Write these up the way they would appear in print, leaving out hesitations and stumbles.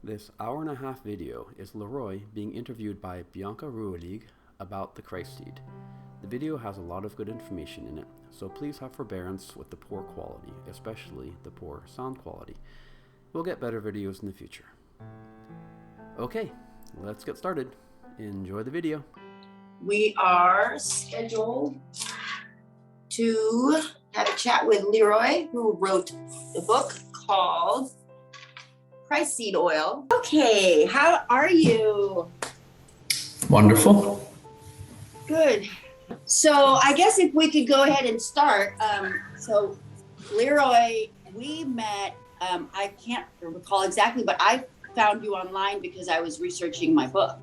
This hour-and-a-half video is LeRoy being interviewed by Bianca Ruehlig about the Christ seed. The video has a lot of good information in it, so please have forbearance with the poor quality, especially the poor sound quality. We'll get better videos in the future. Okay, let's get started. Enjoy the video. We are scheduled to have a chat with LeRoy, who wrote the book called Christ Seed Oil. Okay, how are you? Wonderful. Good. So I guess if we could go ahead and start. So LeRoy, we met, I can't recall exactly, but I found you online because I was researching my book.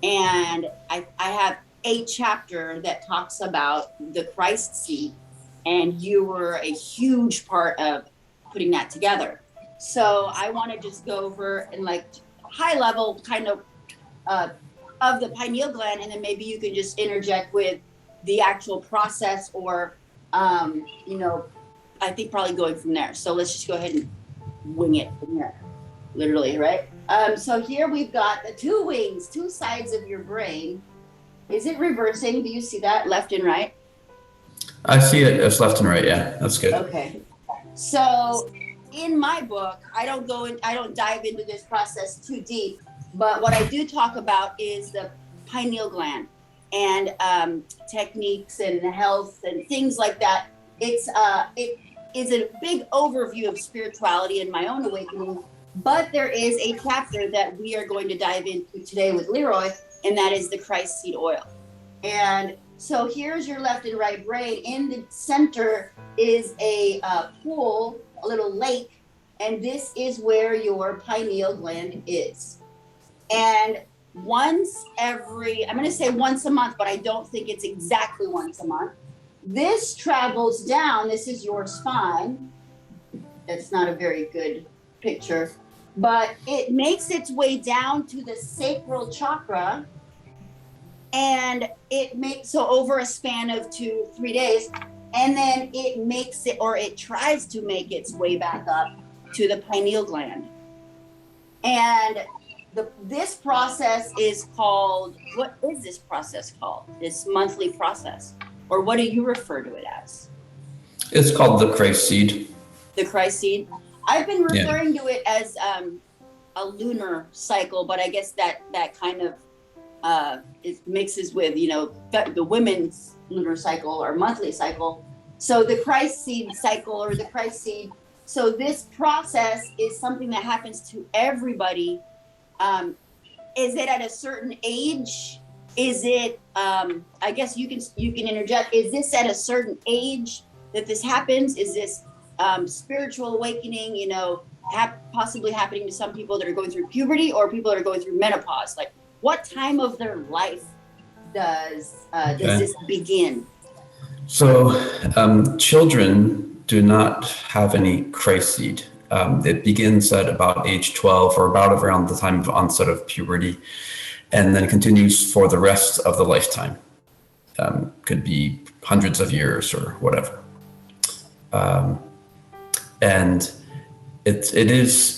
And I have a chapter that talks about the Christ seed, and you were a huge part of putting that together. So I want to just go over and like high level kind of the pineal gland, and then maybe you can just interject with the actual process or, I think probably going from there. So let's just go ahead and wing it from here, literally, right? So here we've got the two wings, two sides of your brain. Is it reversing? Do you see that left and right? I see it as left and right. Yeah, that's good. Okay. So in my book, I don't dive into this process too deep, but what I do talk about is the pineal gland and techniques and health and things like that. It is a big overview of spirituality and my own awakening, but there is a chapter that we are going to dive into today with LeRoy, and that is the Christ seed oil. And so here's your left and right brain. In the center is a pool, a little lake, and this is where your pineal gland is. And I'm going to say once a month, but I don't think it's exactly once a month. This travels down. This is your spine. That's not a very good picture, but it makes its way down to the sacral chakra, and it makes so over a span of 2-3 days, and then it tries to make its way back up to the pineal gland. And this process is called, what is this process called? This monthly process, or what do you refer to it as? It's called the Christ seed. The Christ seed. I've been referring to it as a lunar cycle, but I guess that kind of it mixes with the women's lunar cycle or monthly cycle. So the Christ seed cycle or the Christ seed. So this process is something that happens to everybody. Is it at a certain age? Is it? I guess you can interject. Is this at a certain age that this happens? Is this spiritual awakening? Possibly happening to some people that are going through puberty or people that are going through menopause. Like, what time of their life does this begin? So children do not have any Christ seed. It begins at about age 12 or about around the time of onset of puberty, and then continues for the rest of the lifetime. Could be hundreds of years or whatever. And it is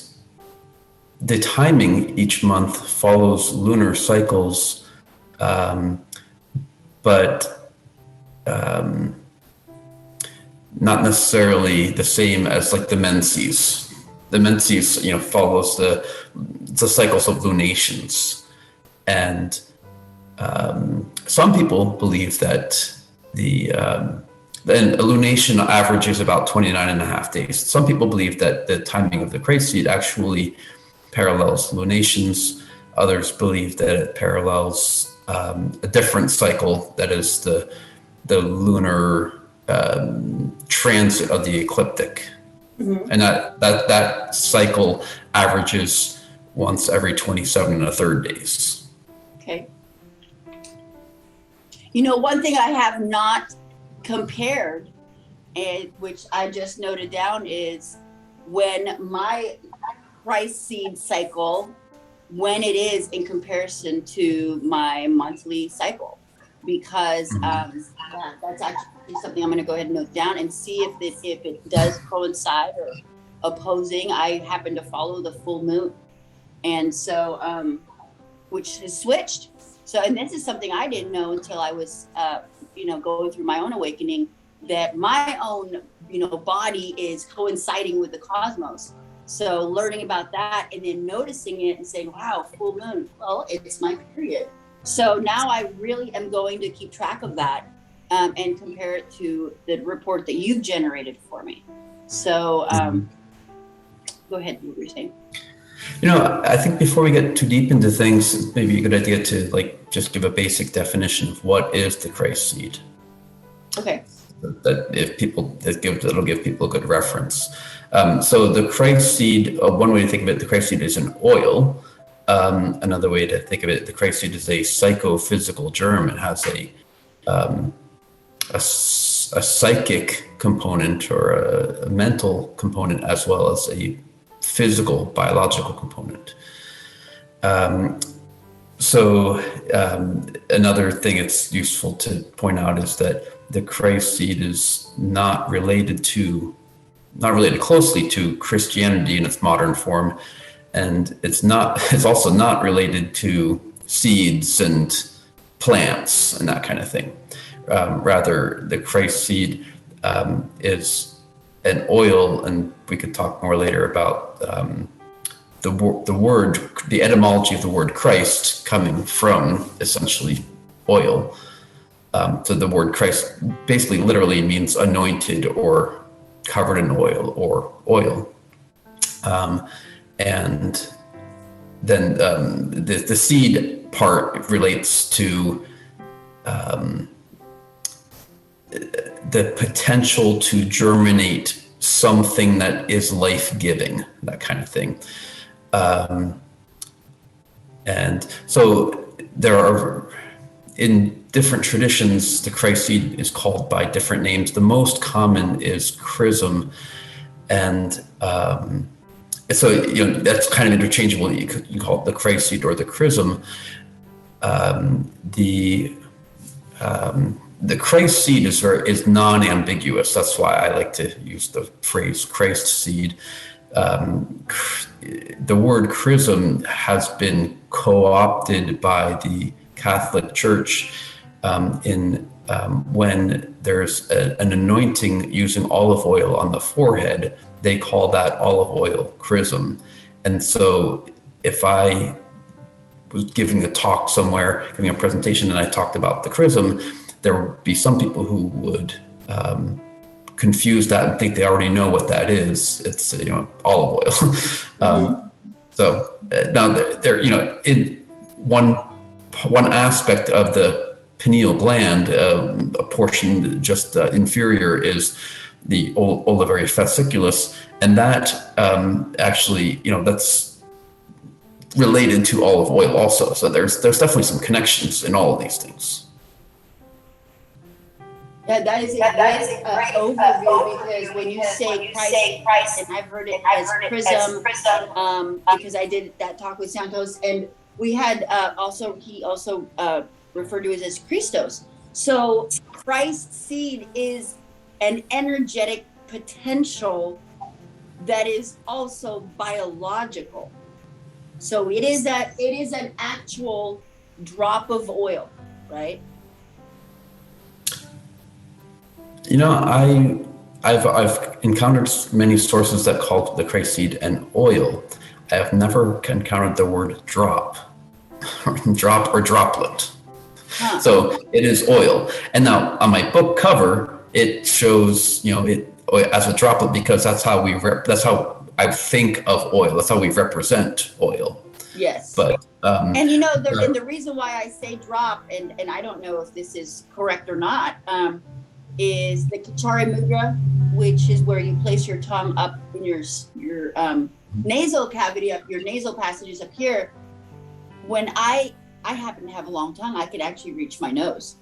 the timing each month follows lunar cycles, but not necessarily the same as like the menses. The menses, follows the cycles of lunations, and some people believe that then a lunation averages about 29 and a half days. Some people believe that the timing of the Christ seed actually parallels lunations. Others believe that it parallels a different cycle, that is the lunar transit of the ecliptic. Mm-hmm. And that cycle averages once every 27 and a third days. Okay. One thing I have not compared, and which I just noted down, is when my Christ seed cycle, when it is in comparison to my monthly cycle, because that's actually something I'm going to go ahead and note down and see if it does coincide or opposing. I happen to follow the full moon And so, which has switched. So, and this is something I didn't know until I was, going through my own awakening, that my own, body is coinciding with the cosmos. So learning about that and then noticing it and saying, wow, full moon, well, it's my period. So now I really am going to keep track of that and compare it to the report that you've generated for me. So go ahead, what were you saying? I think before we get too deep into things, it's maybe a good idea to just give a basic definition of what is the Christ seed. Okay. That that'll give people a good reference. So the Christ seed, one way to think of it, the Christ seed is an oil. Another way to think of it, the Christ seed is a psychophysical germ. It has a psychic component or a mental component, as well as a physical, biological component. Another thing it's useful to point out is that the Christ seed is not related closely to Christianity in its modern form, and it's also not related to seeds and plants and that kind of thing. Rather, the Christ seed is an oil, and we could talk more later about the etymology of the word Christ coming from essentially oil. So the word Christ basically literally means anointed or covered in oil or oil. And then the seed part relates to the potential to germinate something that is life-giving, that kind of thing. And so there are, in different traditions, the Christ seed is called by different names. The most common is chrism, and so that's kind of interchangeable. You can call it the Christ seed or the chrism. The Christ seed is non-ambiguous. That's why I like to use the phrase Christ seed. The word chrism has been co-opted by the Catholic Church when there's an anointing using olive oil on the forehead. They call that olive oil chrism. And so if I was giving a talk somewhere, giving a presentation, and I talked about the chrism, there would be some people who would confuse that and think they already know what that is. It's olive oil. So now there in one aspect of the pineal gland, a portion just inferior, is the olivary fasciculus, and that actually that's related to olive oil also. So there's definitely some connections in all of these things. Yeah, that is a great overview, because when you say Christ, and I've heard it as chrism, because I did that talk with Santos, and we had he also referred to it as Christos. So Christ's seed is an energetic potential that is also biological. So it is an actual drop of oil, right? I've encountered many sources that call the Christ seed an oil. I have never encountered the word drop or droplet. Huh. So it is oil. And now on my book cover, it shows it as a droplet, because that's how I think of oil. That's how we represent oil. Yes. But and the reason why I say drop, and I don't know if this is correct or not, is the Kichari Mudra, which is where you place your tongue up in your nasal cavity, up your nasal passages up here. When I happen to have a long tongue, I could actually reach my nose.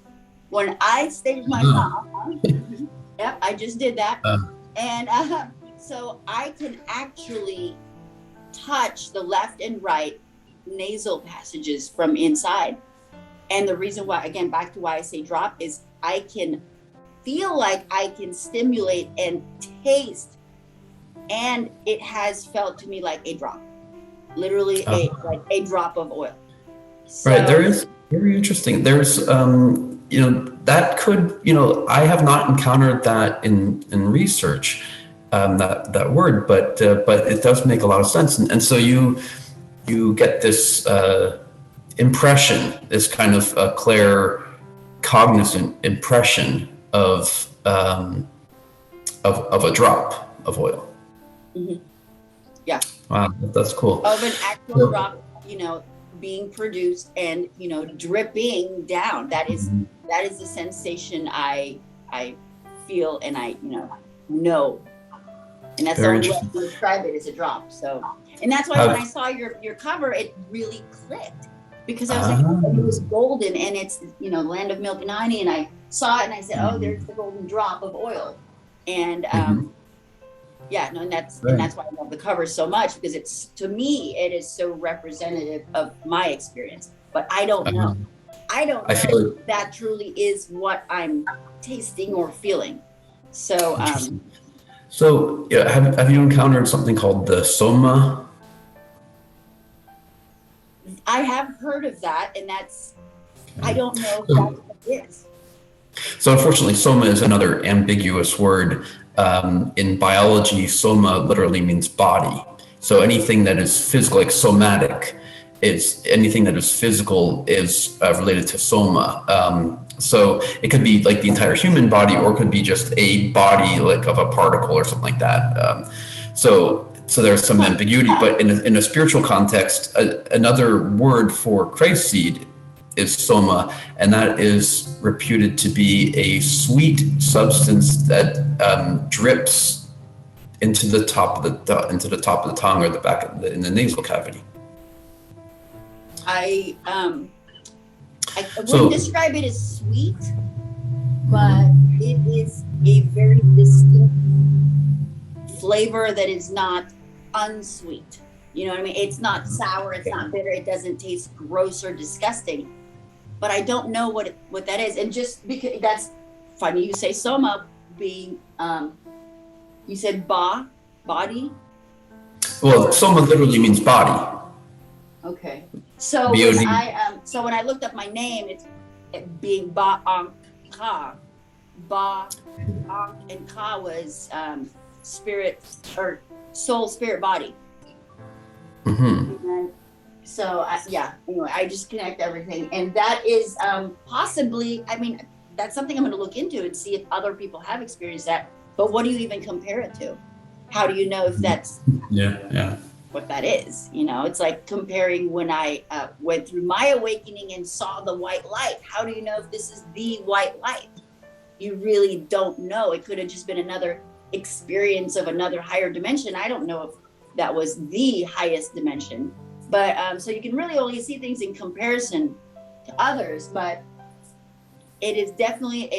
When I stage my tongue, yep, I just did that. And so I can actually touch the left and right nasal passages from inside. And the reason why, again, back to why I say drop, is I can feel like I can stimulate and taste, and it has felt to me like a drop. literally like a drop of oil. So, right, there is very interesting. There's that could, I have not encountered that in research, that word, but it does make a lot of sense, and so you get this impression, this kind of clair cognizant impression of a drop of oil. Mm-hmm. Yeah. Wow, that's cool. Of an actual drop, being produced and dripping down. That is the sensation I feel and I know, and that's the only way to describe it, as a drop. So, and that's why when I saw your cover, it really clicked, because I was like, oh, it was golden, and it's land of milk and honey, and I saw it and I said, oh, there's the golden drop of oil, and and that's why I love the cover so much, because it's, to me, it is so representative of my experience. But I don't know. I don't know if that truly is what I'm tasting or feeling. So, have you encountered something called the soma? I have heard of that, and I don't know if that's what it is. So unfortunately, soma is another ambiguous word. In biology, soma literally means body. So anything that is physical, like somatic, anything that is physical is related to soma. So it could be like the entire human body, or it could be just a body, like of a particle or something like that. So there's some ambiguity, but in a spiritual context, another word for Christ seed is soma, and that is reputed to be a sweet substance that drips into the top of the tongue, or the back in the nasal cavity. I wouldn't describe it as sweet, but it is a very distinct flavor that is not unsweet. You know what I mean? It's not sour, it's not bitter, it doesn't taste gross or disgusting. But I don't know what that is. And just because that's funny, you say soma being, you said body? Well, soma literally means body. Okay. So when I looked up my name, it's being Ba-Ankh-Ka. Ba-Ankh and Ka was spirit, or soul, spirit, body. And so anyway, I just connect everything, and that is possibly, that's something I'm going to look into and see if other people have experienced that. But what do you even compare it to? How do you know if that's what that is? It's like comparing when I went through my awakening and saw the white light. How do you know if this is the white light? You really don't know. It could have just been another experience of another higher dimension. I don't know if that was the highest dimension. But so you can really only see things in comparison to others, but it is definitely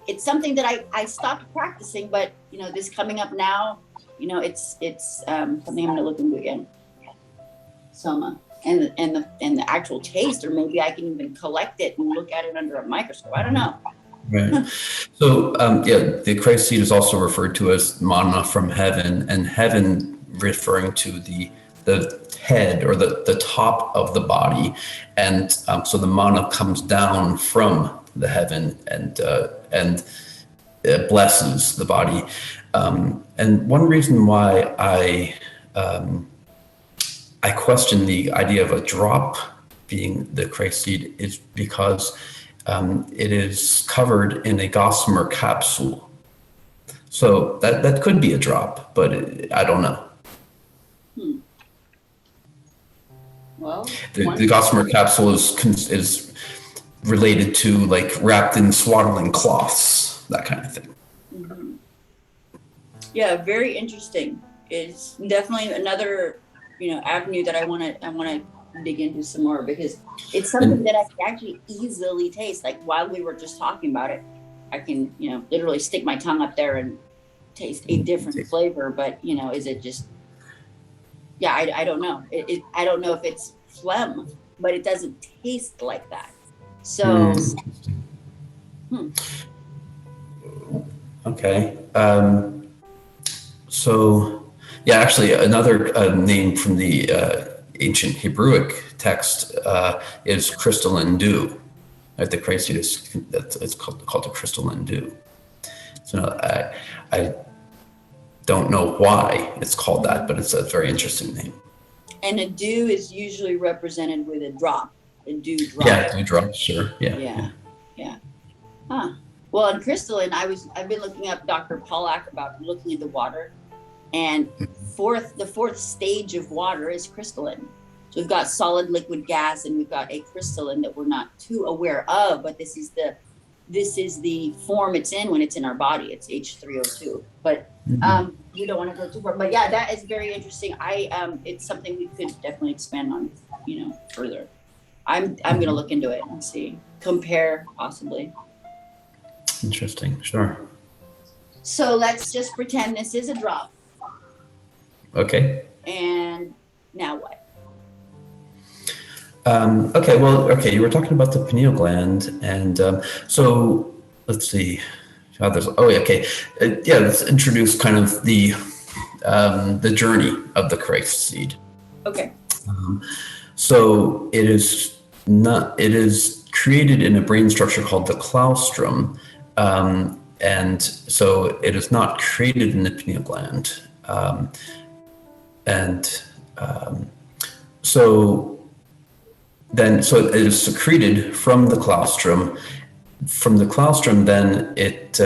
it's something that I stopped practicing, but this coming up now, it's something I'm going to look into again. Soma and the actual taste, or maybe I can even collect it and look at it under a microscope. I don't know. Right. So the Christ seed is also referred to as manna from heaven, and heaven referring to the head, or the top of the body, and so the manna comes down from the heaven and blesses the body. And one reason why I question the idea of a drop being the Christ seed is because it is covered in a gossamer capsule. So that could be a drop, but I don't know. Well, the gossamer capsule is related to, like, wrapped in swaddling cloths, that kind of thing. Mm-hmm. Yeah, very interesting. It's definitely another avenue that I want to dig into some more, because it's something that I can actually easily taste. Like while we were just talking about it, I can literally stick my tongue up there and taste a different flavor. But is it just I don't know. I don't know if it's phlegm, but it doesn't taste like that. So Okay. So Yeah, actually, another name from the ancient Hebrewic text is crystalline dew. Right? The Christ is it's called the crystalline dew. So I don't know why it's called that, but it's a very interesting name. And a dew is usually represented with a drop, a dew drop. Yeah, dew drop, sure. Yeah. Huh. Well, in crystalline, I've been looking up Dr. Pollack about looking at the water, and the fourth stage of water is crystalline. So we've got solid, liquid, gas, and we've got a crystalline that we're not too aware of, but this is the form it's in when it's in our body. It's H3O2. But we don't want to go too far. But yeah, that is very interesting. It's something we could definitely expand on, further. I'm going to look into it and see, compare possibly. Interesting. Sure. So let's just pretend this is a drop. Okay. And now what? Okay, you were talking about the pineal gland, and so let's see. Let's introduce kind of the journey of the Christ seed. Okay. So it is created in a brain structure called the claustrum, and so it is not created in the pineal gland, so it is secreted from the claustrum. From the claustrum, then it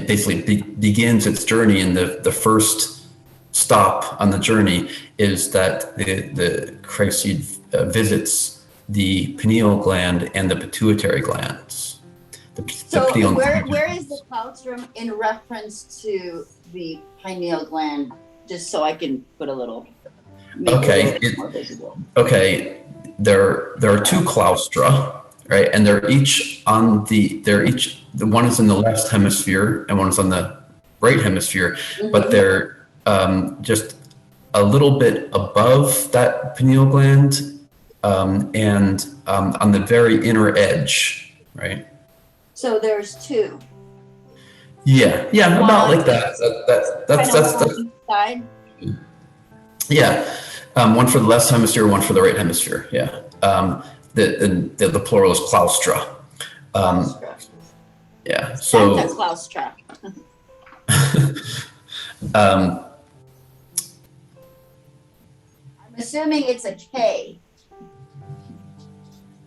basically begins its journey, and the first stop on the journey is that the Christ seed visits the pineal gland and the pituitary glands. Where is the claustrum in reference to the pineal gland? Just so I can put a little. Okay. There are two claustra, right? And they're each the one is in the left hemisphere and one is on the right hemisphere, but they're just a little bit above that pineal gland, and on the very inner edge, right? So there's two. Yeah, about like that. That's side. Yeah, one for the left hemisphere, one for the right hemisphere. Yeah, the plural is claustra. Claustra. Yeah, so Santa claustra. I'm assuming it's a K.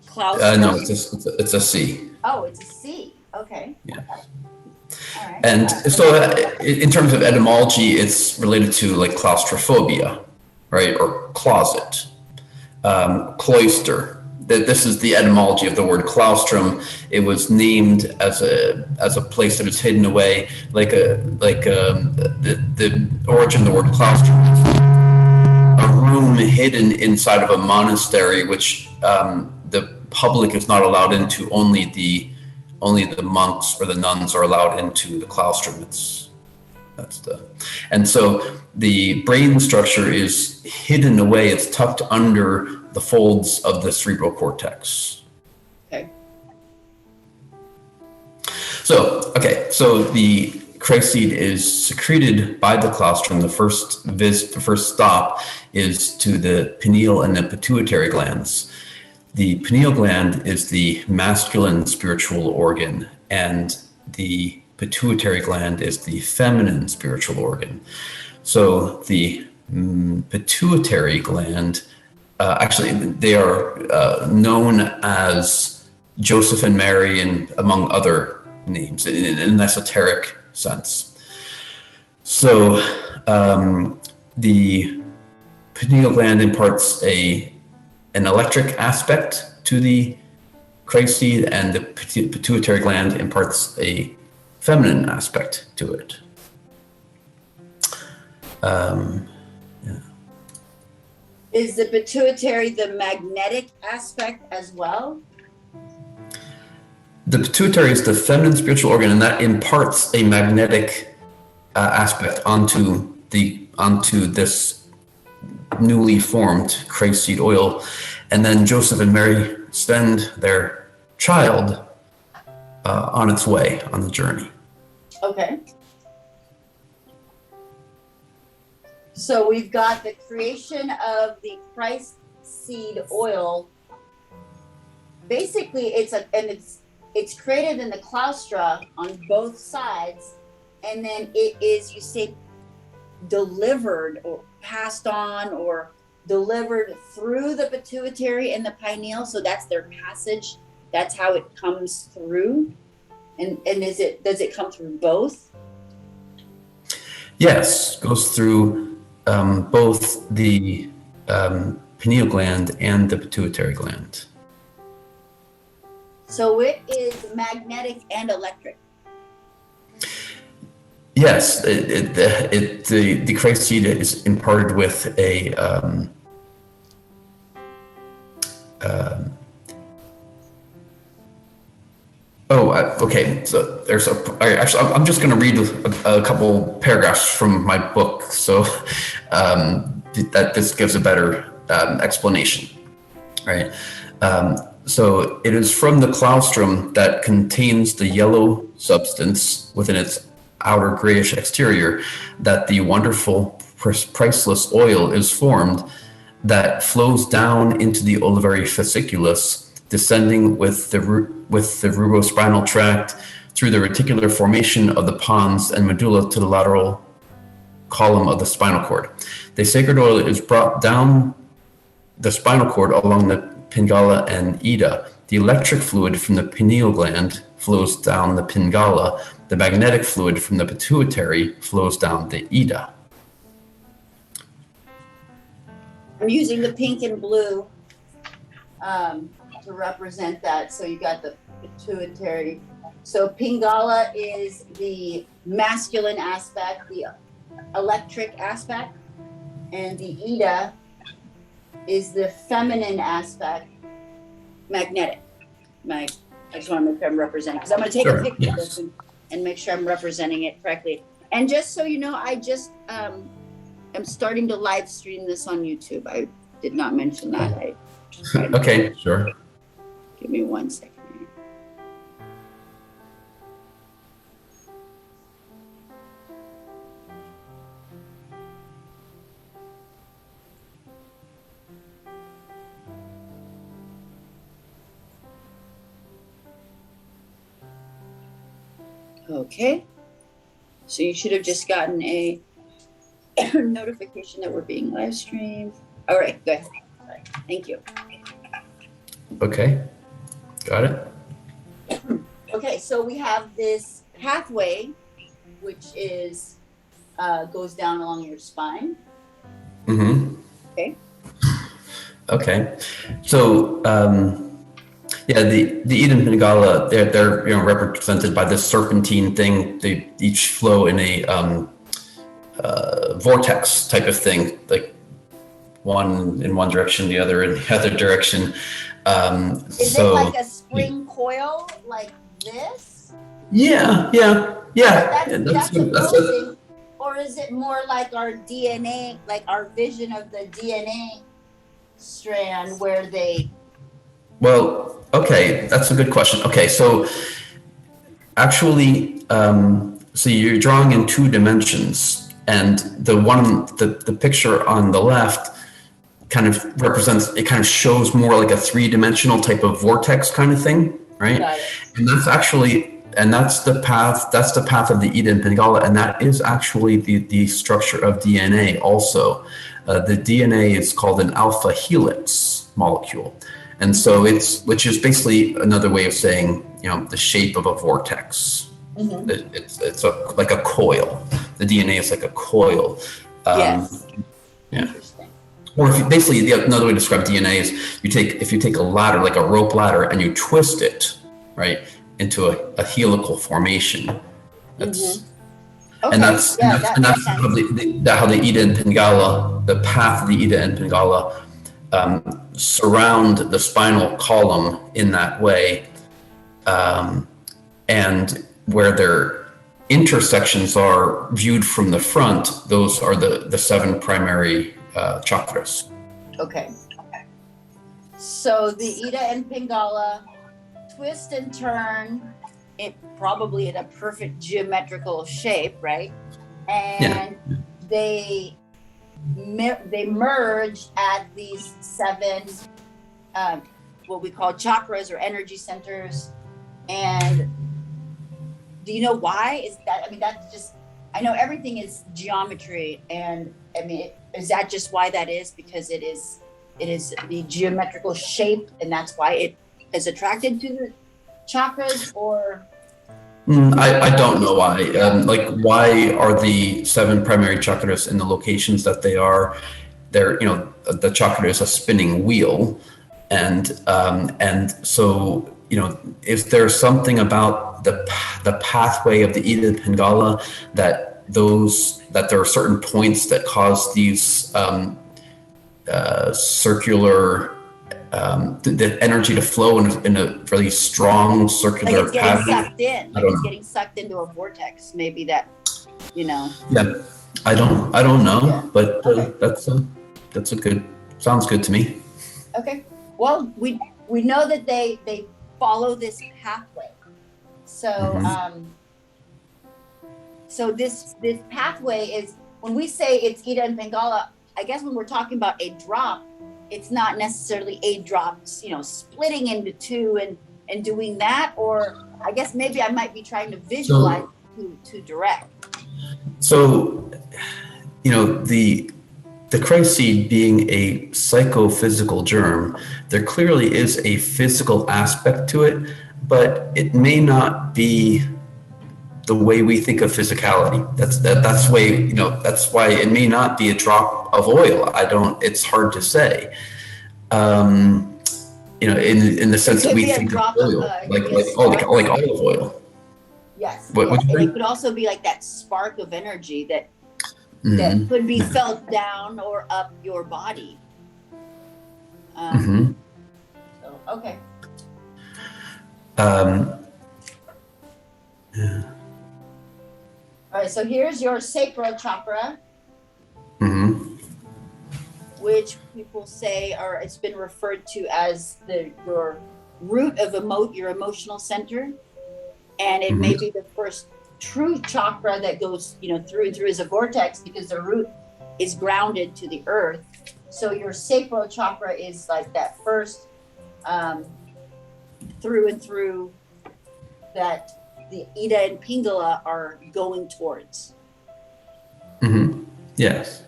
Claustra. No, it's a C. Oh, it's a C. Okay. Yeah. All right. And so in terms of etymology, it's related to like claustrophobia, right? Or closet, cloister. This is the etymology of the word claustrum. It was named as a place that is hidden away, the origin of the word claustrum is a room hidden inside of a monastery, which the public is not allowed into. Only the monks or the nuns are allowed into the claustrum. And so the brain structure is hidden away. It's tucked under the folds of the cerebral cortex. Okay. So the Christ seed is secreted by the claustrum. The first stop is to the pineal and the pituitary glands. The pineal gland is the masculine spiritual organ, and the pituitary gland is the feminine spiritual organ. So the pituitary gland, actually, they are known as Joseph and Mary, and among other names in an esoteric sense. So the pineal gland imparts an electric aspect to the Christ seed, and the pituitary gland imparts a feminine aspect to it. Is the pituitary the magnetic aspect as well? The pituitary is the feminine spiritual organ, and that imparts a magnetic aspect onto this newly formed Christ seed oil, and then Joseph and Mary send their child on its way on the journey. Okay. So we've got the creation of the Christ seed oil. Basically, it's created in the claustra on both sides, and then it is, you say, delivered or passed on or delivered through the pituitary and the pineal. So that's their passage. That's how it comes through. And does it come through both? Yes, goes through both the pineal gland and the pituitary gland. So it is magnetic and electric. Yes, the Christ seed is imparted with a okay. So there's I'm just going to read a couple paragraphs from my book, so that this gives a better explanation, right? So it is from the claustrum that contains the yellow substance within its outer grayish exterior that the wonderful priceless oil is formed, that flows down into the olivary fasciculus, descending with the rubospinal tract through the reticular formation of the pons and medulla to the lateral column of the spinal cord. The sacred oil is brought down the spinal cord along the Pingala and Ida. The electric fluid from the pineal gland flows down the Pingala. The magnetic fluid from the pituitary flows down the Ida. I'm using the pink and blue to represent that. So you got the pituitary. So Pingala is the masculine aspect, the electric aspect, and the Ida is the feminine aspect, magnetic. I just want to make sure I'm representing, because I'm going to take a picture of this and make sure I'm representing it correctly. And just so you know, I just am starting to live stream this on YouTube. I did not mention that. Okay, sure. Give me 1 second. Okay, so you should have just gotten a notification that we're being live streamed. All right, go ahead. All right, thank you. Okay, got it. Okay, so we have this pathway, which is goes down along your spine. Mm-hmm. Okay. Okay, so yeah, the Eden Pingala, they're represented by this serpentine thing. They each flow in a vortex type of thing, like one in one direction, the other in the other direction. Is it like a spring coil like this? Yeah. That's opposing, or is it more like our DNA, like our vision of the DNA strand where they? Well, okay, that's a good question. Okay, so actually, so you're drawing in 2 dimensions, and the picture on the left kind of represents, it kind of shows more like a 3-dimensional type of vortex kind of thing, right? And that's actually, and that's the path of the Eden Pingala, and that is actually the structure of DNA also. The DNA is called an alpha helix molecule. And so which is basically another way of saying, the shape of a vortex. Mm-hmm. It's like a coil. The DNA is like a coil. Yes. Yeah. Interesting. Or another way to describe DNA is if you take a ladder, like a rope ladder, and you twist it, right, into a helical formation. That's Okay. and that's how the Ida and Pingala, the path of the Ida and Pingala, surround the spinal column in that way, and where their intersections are viewed from the front, those are the 7 primary chakras. Okay. So the Ida and Pingala twist and turn, it probably in a perfect geometrical shape, right? And they they merge at these 7 what we call chakras or energy centers. And do you know why is that? I mean, that's just, I know everything is geometry, and I mean, is that just why that is? Because it is the geometrical shape, and that's why it is attracted to the chakras, or? I don't know why. Like, why are the 7 primary chakras in the locations that they are? They're, you know, the chakra is a spinning wheel, and so, you know, is there something about the pathway of the Ida and Pingala that there are certain points that cause these circular the energy to flow in a really strong circular like it's getting pattern? sucked in, like it's getting sucked into a vortex, maybe, that, you know. Yeah, I don't know, Yeah. but Okay. that's a good, sounds good to me. Okay. Well, we know that they follow this pathway. So so this pathway is, when we say it's Ida and Pingala, I guess when we're talking about a drop, it's not necessarily a drop, you know, splitting into 2 and doing that, or I guess maybe I might be trying to visualize to direct. So, you know, the Christ seed being a psychophysical germ, there clearly is a physical aspect to it, but it may not be the way we think of physicality. That's way, you know, that's why it may not be a drop of oil. It's hard to say. You know, in the sense that we think of oil, like olive oil. Yes. What Yes. you And think? it could also be like that spark of energy that that could be felt down or up your body. So, okay. Yeah. All right. So here's your sacral chakra, which people say, or it's been referred to as your root of your emotional center, and it may be the first true chakra that goes, you know, through and through as a vortex, because the root is grounded to the earth. So your sacral chakra is like that first through and through that the Ida and Pingala are going towards. Yes.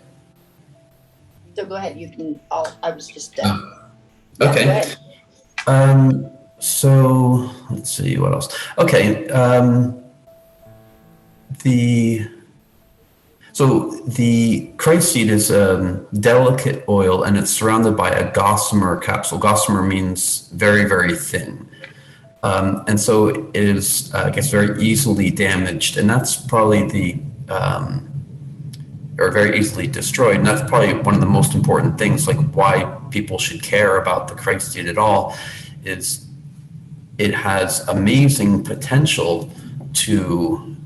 So go ahead. You can. I was just. Okay. So let's see what else. Okay. The Christ seed is a delicate oil, and it's surrounded by a gossamer capsule. Gossamer means very, very thin. And so it is, I guess, very easily damaged, and that's probably or very easily destroyed. And that's probably one of the most important things, like why people should care about the Christ seed at all, is it has amazing potential to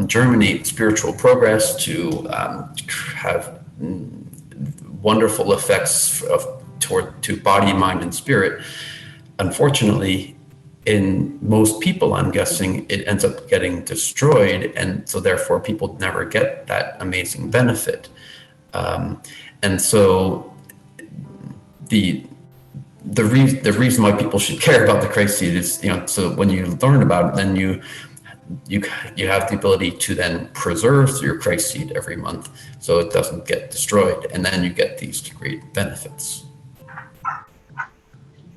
germinate spiritual progress, to have wonderful effects to body, mind, and spirit. Unfortunately, in most people, I'm guessing, it ends up getting destroyed, and so therefore people never get that amazing benefit. And so the reason why people should care about the Christ seed is, you know, so when you learn about it, then you have the ability to then preserve your Christ seed every month, so it doesn't get destroyed, and then you get these great benefits.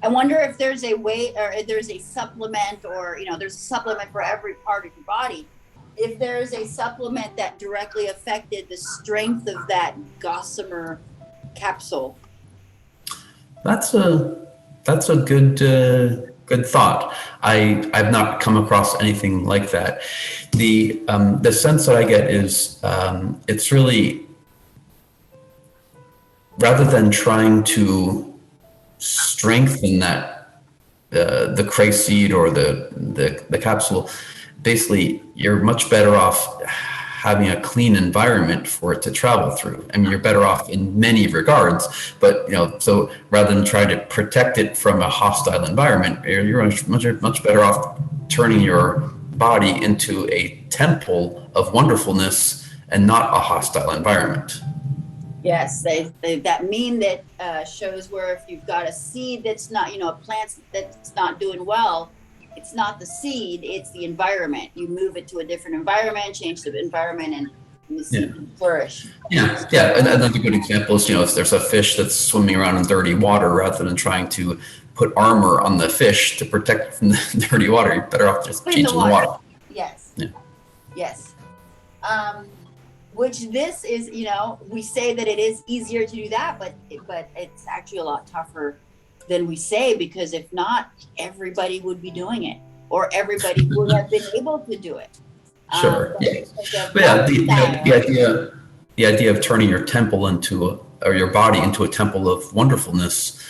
I wonder if there's a way, or if there's a supplement, or, you know, there's a supplement for every part of your body. If there's a supplement that directly affected the strength of that gossamer capsule. That's a good thought. I've not come across anything like that. The sense that I get is it's really, rather than trying to strengthen that the Christ seed or the capsule, basically you're much better off having a clean environment for it to travel through. I mean, you're better off in many regards, but, you know, so rather than try to protect it from a hostile environment, you're much better off turning your body into a temple of wonderfulness and not a hostile environment. Yes, they that meme that shows where if you've got a seed that's not, a plant that's not doing well, it's not the seed, it's the environment. You move it to a different environment, change the environment, and the seed can flourish. Yeah. And another good example is, if there's a fish that's swimming around in dirty water, rather than trying to put armor on the fish to protect it from the dirty water, you're better off just changing the water. Yes. Yeah. Yes. Which this is, we say that it is easier to do that, but it's actually a lot tougher than we say, because if not, everybody would be doing it, or everybody would have been able to do it. Sure. The idea of turning your temple or your body into a temple of wonderfulness,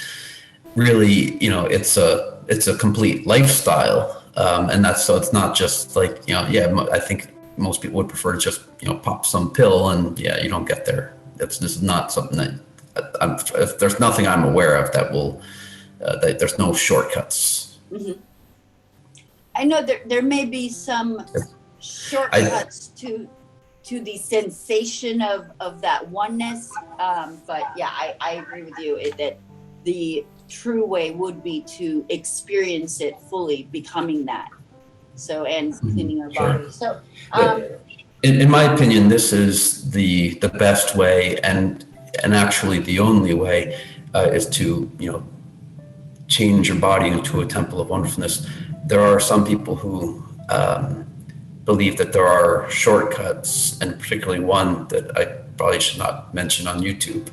really, it's a complete lifestyle, and so it's not just like, I think most people would prefer to just pop some pill and you don't get there. This is not something that there's nothing I'm aware of that will that there's no shortcuts. Mm-hmm. I know there may be some shortcuts to the sensation of that oneness, but I agree with you that the true way would be to experience it fully, becoming that. So, and cleaning our body. So, in my opinion, this is the best way, and actually the only way, is to change your body into a temple of wonderfulness. There are some people who believe that there are shortcuts, and particularly one that I probably should not mention on YouTube.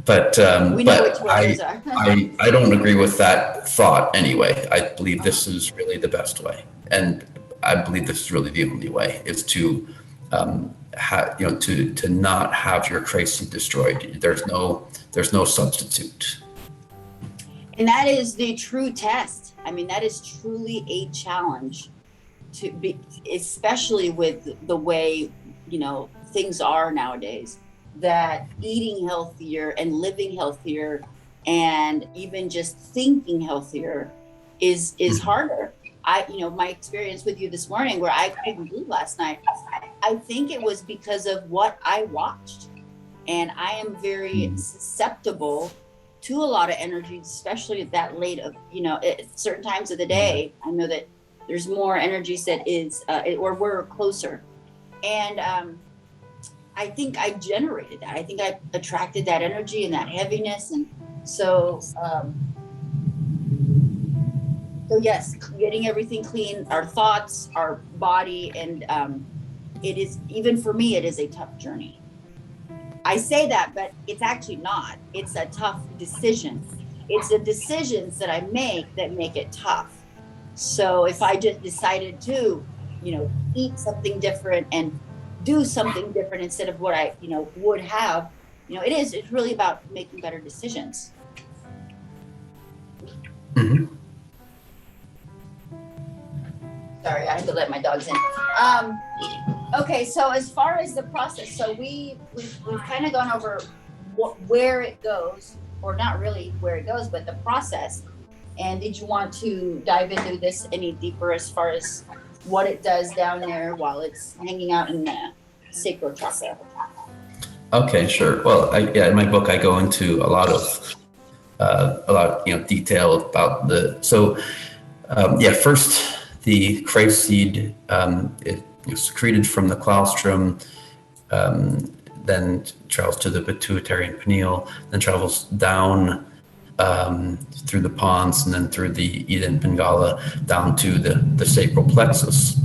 But I don't agree with that thought anyway. I believe this is really the best way, and I believe this is really the only way, is to to not have your creation destroyed. There's no substitute. And that is the true test. I mean, that is truly a challenge to be, especially with the way things are nowadays, that eating healthier and living healthier and even just thinking healthier is harder. My experience with you this morning, where I couldn't sleep last night, I think it was because of what I watched. And I am very susceptible to a lot of energy, especially at that late of, at certain times of the day. I know that there's more energies that is, or we're closer. And I think I generated that. I think I attracted that energy and that heaviness. And so yes, getting everything clean, our thoughts, our body, and it is, even for me, it is a tough journey. I say that, but it's actually not. It's a tough decision. It's the decisions that I make that make it tough. So if I just decided to, eat something different and do something different instead of what I, would have, it's really about making better decisions. Mm-hmm. Sorry, I had to let my dogs in. Okay, so as far as the process, so we've kind of gone over where it goes, or not really where it goes, but the process. And did you want to dive into this any deeper as far as what it does down there while it's hanging out in the sacral chakra? Okay, sure. Well, in my book, I go into a lot of detail about first, the Christ seed, it secreted from the Claustrum, then travels to the pituitary and pineal, then travels down through the pons, and then through the Ida and Pingala down to the sacral plexus,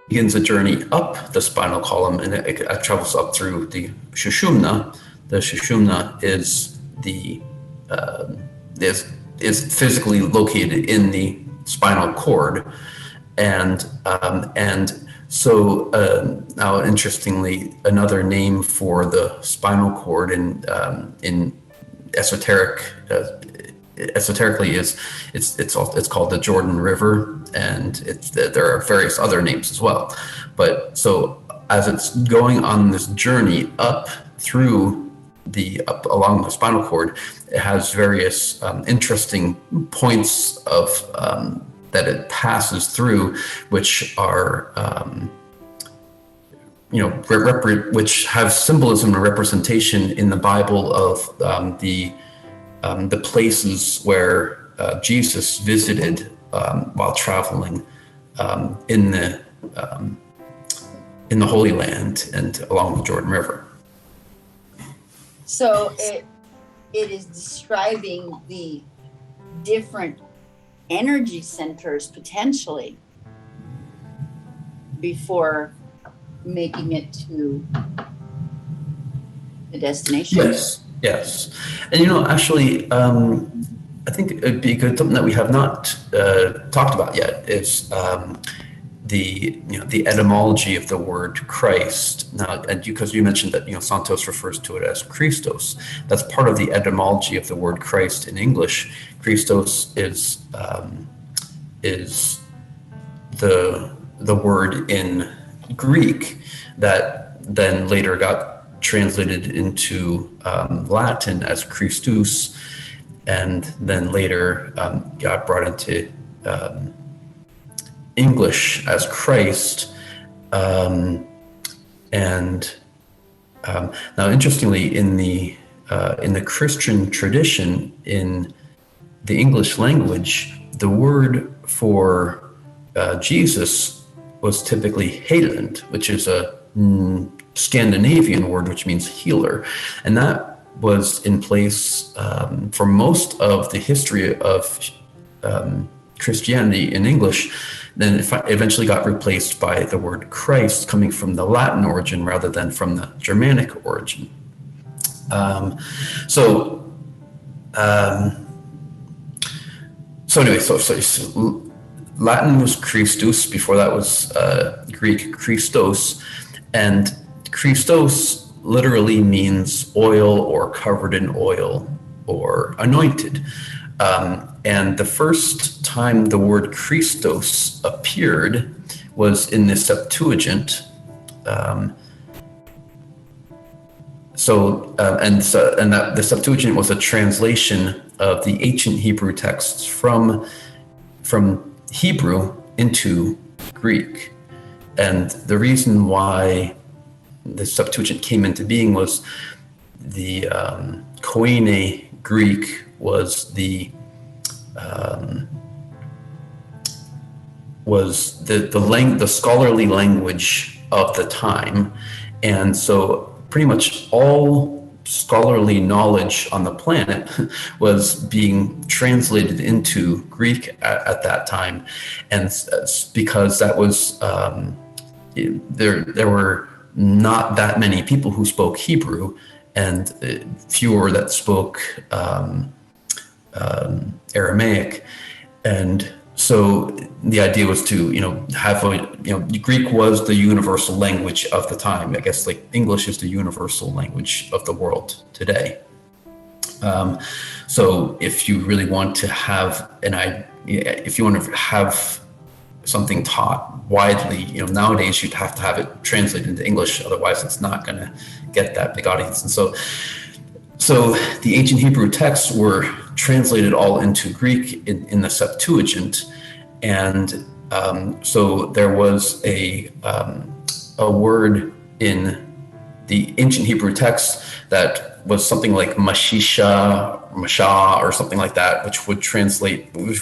begins a journey up the spinal column, and it travels up through the Sushumna. The Sushumna is is physically located in the spinal cord, and so now, interestingly, another name for the spinal cord in esoterically is it's called the Jordan River, and there are various other names as well. But so as it's going on this journey up through along the spinal cord. It has various interesting points of that it passes through, which are which have symbolism and representation in the Bible of the places where Jesus visited while traveling in the Holy Land and along the Jordan River. So it is describing the different energy centers potentially before making it to the destination. Yes. And actually, I think it'd be good, something that we have not talked about yet is the etymology of the word Christ. Now, and because you mentioned that Santos refers to it as Christos, that's part of the etymology of the word Christ in English. Christos is the word in Greek that then later got translated into Latin as Christus, and then later got brought into English as Christ. Now, interestingly, in the Christian tradition, in the English language, the word for Jesus was typically Heland, which is a Scandinavian word which means healer, and that was in place for most of the history of Christianity in English. Then it eventually got replaced by the word Christ, coming from the Latin origin rather than from the Germanic origin. So Latin was Christus, before that was Greek Christos, and Christos literally means oil or covered in oil or anointed. And the first time the word Christos appeared was in the Septuagint. The Septuagint was a translation of the ancient Hebrew texts from Hebrew into Greek. And the reason why the Septuagint came into being was the Koine Greek was the scholarly language of the time, and so pretty much all scholarly knowledge on the planet was being translated into Greek at that time, and because that was there were not that many people who spoke Hebrew, and fewer that spoke Aramaic, and so the idea was to have Greek was the universal language of the time. I guess like English is the universal language of the world today. So if you really want to have something taught widely, nowadays you'd have to have it translated into English, otherwise it's not going to get that big audience. And so the ancient Hebrew texts were translated all into Greek in the Septuagint, and so there was a word in the ancient Hebrew text that was something like Mashisha, Masha, or something like that, which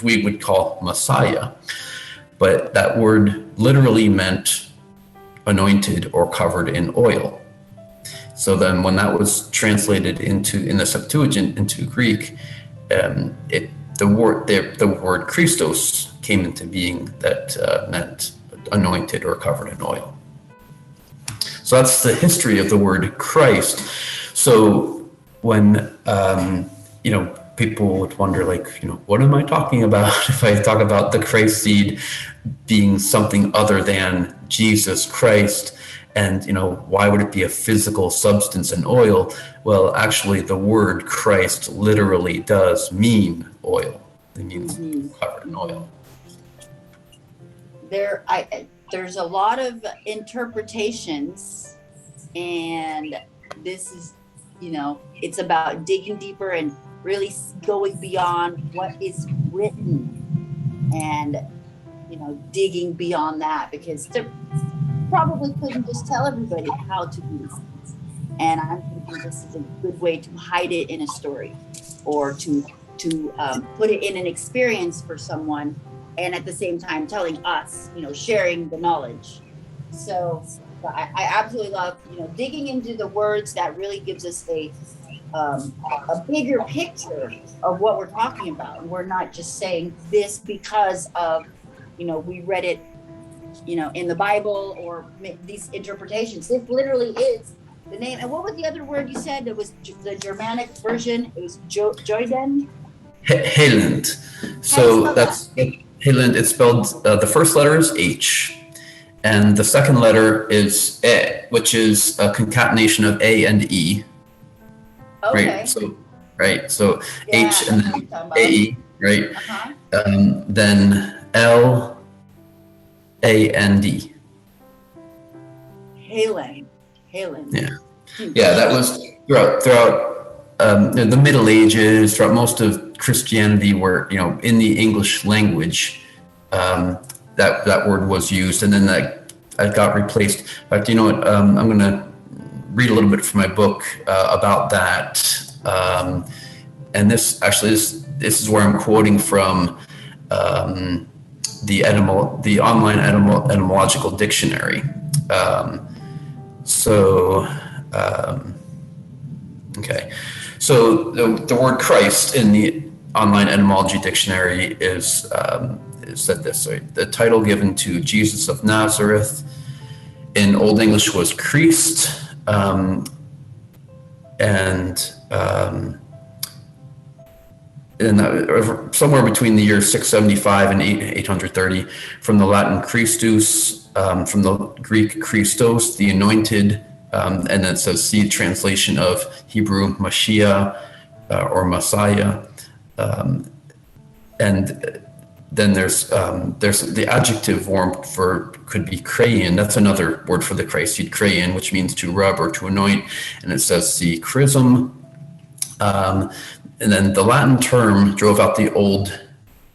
we would call Messiah. But that word literally meant anointed or covered in oil. So then when that was translated in the Septuagint into Greek, the word Christos came into being, that meant anointed or covered in oil. So that's the history of the word Christ. So when people would wonder, what am I talking about if I talk about the Christ seed being something other than Jesus Christ? And, why would it be a physical substance in oil? Well, actually, the word Christ literally does mean oil. It means covered in oil. There's a lot of interpretations, and this is it's about digging deeper and really going beyond what is written, and digging beyond that, because they probably couldn't just tell everybody how to do these things. And I'm thinking this is a good way to hide it in a story, or to put it in an experience for someone, and at the same time telling us, sharing the knowledge. So I absolutely love, digging into the words. That really gives us a bigger picture of what we're talking about. And we're not just saying this because of, we read it, in the Bible, or these interpretations. It literally is the name. And what was the other word you said? It was the Germanic version. It was Joiden. Hayland. So that's Hayland. It's spelled, the first letter is H, and the second letter is E, which is a concatenation of A and E. Okay. Right. So Yeah, H and then A, right? Uh-huh. Then L, A, and D. Halen. Yeah, that was throughout the Middle Ages, throughout most of Christianity, where in the English language, that word was used, and then that got replaced. In fact, you know what? I'm going to read a little bit from my book about that, and this is where I'm quoting from the online etymological dictionary. Okay, so the word Christ in the online etymology dictionary is said this. Right? The title given to Jesus of Nazareth in Old English was Christ, and somewhere between the year 675 and 830, from the Latin Christus, from the Greek Christos, the anointed, and then it says, see translation of Hebrew Mashiach, or Messiah, and then there's the adjective form could be crayon. That's another word for the Christ seed, crayon, which means to rub or to anoint, and it says see chrism. And then the Latin term drove out the Old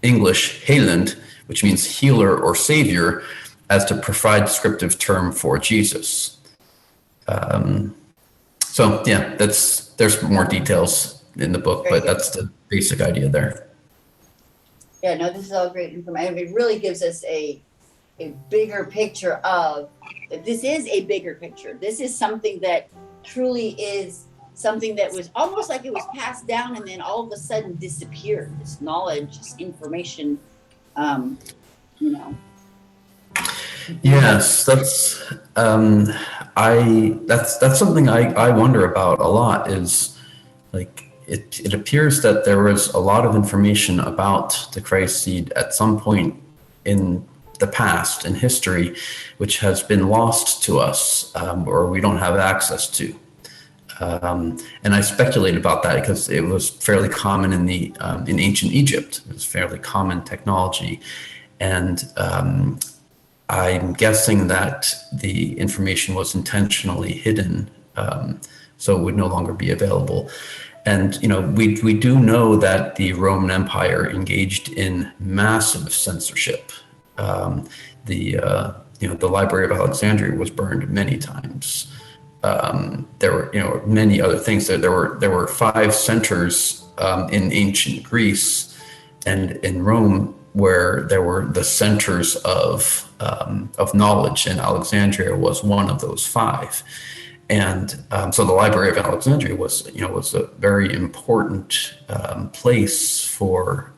English Hayland, which means healer or savior, as to provide descriptive term for Jesus. So yeah, there's more details in the book, but that's the basic idea there. Yeah, no, this is all great information. It really gives us a bigger picture of, this is a bigger picture. This is something that truly is something that was almost like it was passed down and then all of a sudden disappeared. This knowledge, this information, Yes, that's something I wonder about a lot. Is like it appears that there was a lot of information about the Christ seed at some point in the past, in history, which has been lost to us, or we don't have access to. And I speculate about that because it was fairly common in ancient Egypt. It was fairly common technology, and I'm guessing that the information was intentionally hidden, so it would no longer be available. And we do know that the Roman Empire engaged in massive censorship. The Library of Alexandria was burned many times. There were many other things. There were 5 centers in ancient Greece and in Rome where there were the centers of knowledge, and Alexandria was one of those 5. And so the Library of Alexandria was a very important place for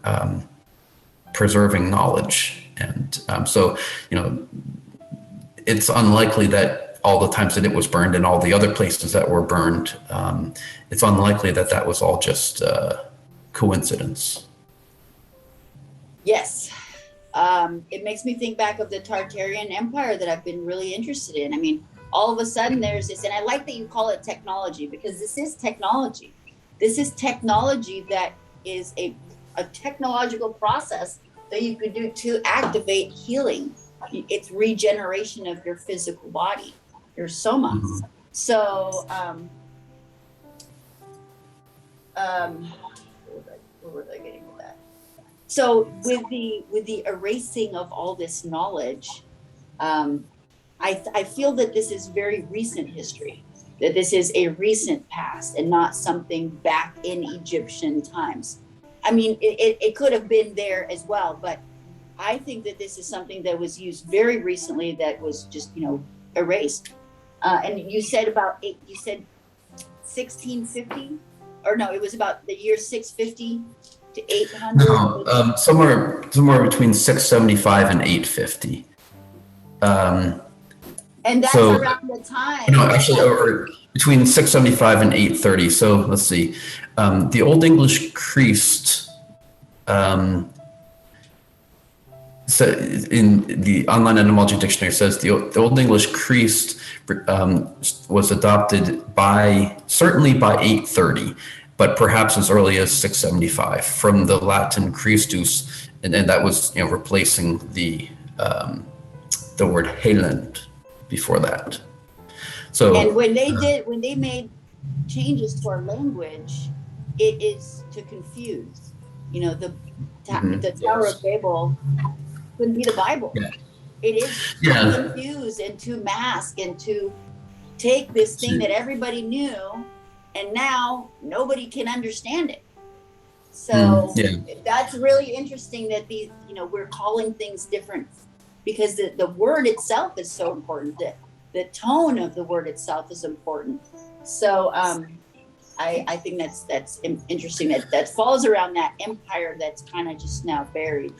preserving knowledge. And so it's unlikely that all the times that it was burned and all the other places that were burned, it's unlikely that was all just coincidence. Yes. It makes me think back of the Tartarian Empire that I've been really interested in. I mean, all of a sudden there's this, and I like that you call it technology, because this is technology. This is technology that is a technological process that you could do to activate healing. It's regeneration of your physical body, your soma. So where was I getting with that? So with the erasing of all this knowledge, I feel that this is very recent history, that this is a recent past and not something back in Egyptian times. I mean, it could have been there as well, but I think that this is something that was used very recently that was just, erased. And you said 1650, or no, it was about the year 650 to 800. No, somewhere between 675 and 850. And that's around the time. No, actually, or between 675 and 830. So let's see. The Old English Christ, so in the online etymology dictionary says the Old English Christ was adopted certainly by 830, but perhaps as early as 675 from the Latin Christus, and that was replacing the word Haaland before that. So and when they made changes to our language, it is to confuse. The Tower of Babel couldn't be the Bible. Yeah. It is to confuse and to mask and to take this thing that everybody knew, and now nobody can understand it. So that's really interesting that these, we're calling things different, because the word itself is so important. The tone of the word itself is important. So I think that's interesting that falls around that empire that's kind of just now buried,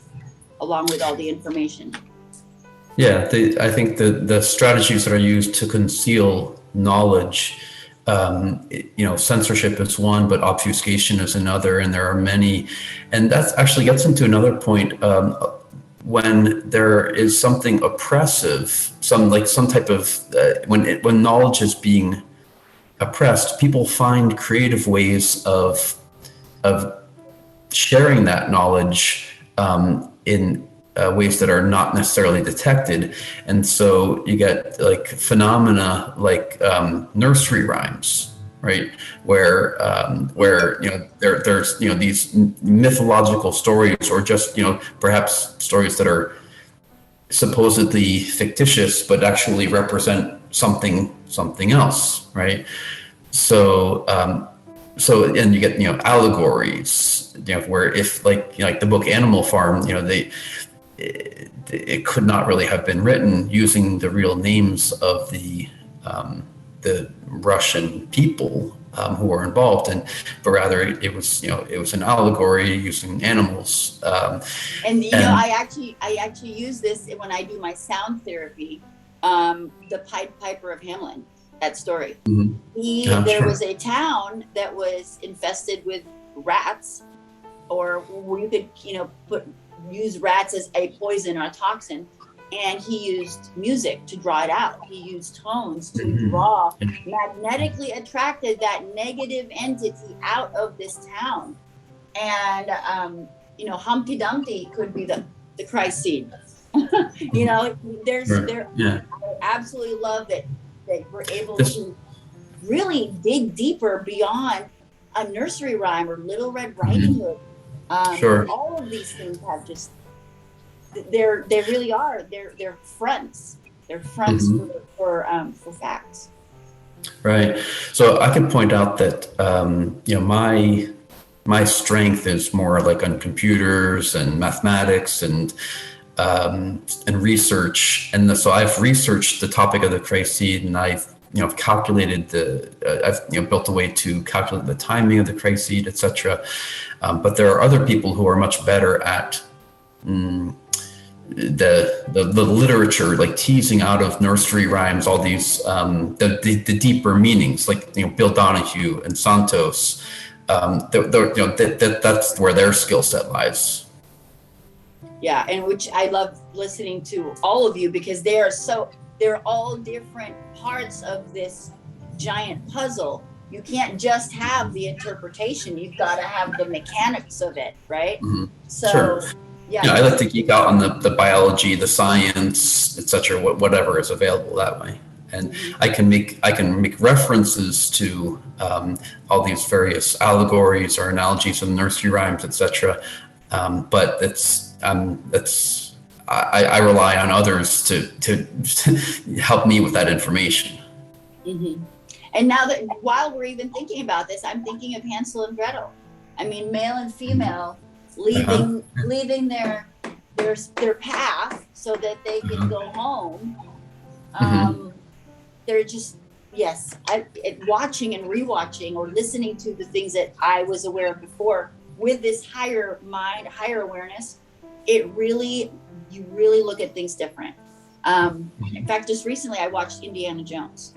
along with all the information. Yeah, I think the strategies that are used to conceal knowledge, censorship is one, but obfuscation is another, and there are many. And that actually gets into another point. When there is something oppressive, some type of when knowledge is being oppressed, people find creative ways of sharing that knowledge in ways that are not necessarily detected, and so you get like phenomena like nursery rhymes, right? Where there's these mythological stories, or just perhaps stories that are supposedly fictitious but actually represent something else, right? So and you get allegories, where if like the book Animal Farm, it could not really have been written using the real names of the Russian people who were involved, but rather it was an allegory using animals. I actually use this when I do my sound therapy. The Pied Piper of Hamelin, that story. Mm-hmm. There was a town that was infested with rats, or you could use rats as a poison or a toxin, and he used music to draw it out. He used tones to draw, magnetically attracted that negative entity out of this town. And Humpty Dumpty could be the Christ seed. I absolutely love that we're able to really dig deeper beyond a nursery rhyme or Little Red Riding Hood. All of these things have just, they really are. They're fronts. They're fronts for facts. Right. So I can point out that my strength is more like on computers and mathematics and research, and so I've researched the topic of the Christ seed, and I've calculated I've built a way to calculate the timing of the Christ seed, etc. But there are other people who are much better at the literature, like teasing out of nursery rhymes all these the deeper meanings, like Bill Donahue and Santos. That's where their skill set lies. Yeah, and which I love listening to all of you, because they're all different parts of this giant puzzle. You can't just have the interpretation, you've got to have the mechanics of it, right? Mm-hmm. So sure. Yeah, I like to geek out on the biology, the science, etc., whatever is available that way. And I can make references to all these various allegories or analogies and nursery rhymes, etc. But I rely on others to help me with that information. Mm-hmm. And now that while we're even thinking about this, I'm thinking of Hansel and Gretel. I mean, male and female leaving their path so that they can go home. They're just, yes, watching and rewatching or listening to the things that I was aware of before with this higher mind, higher awareness, you really look at things different. In fact, just recently I watched Indiana Jones,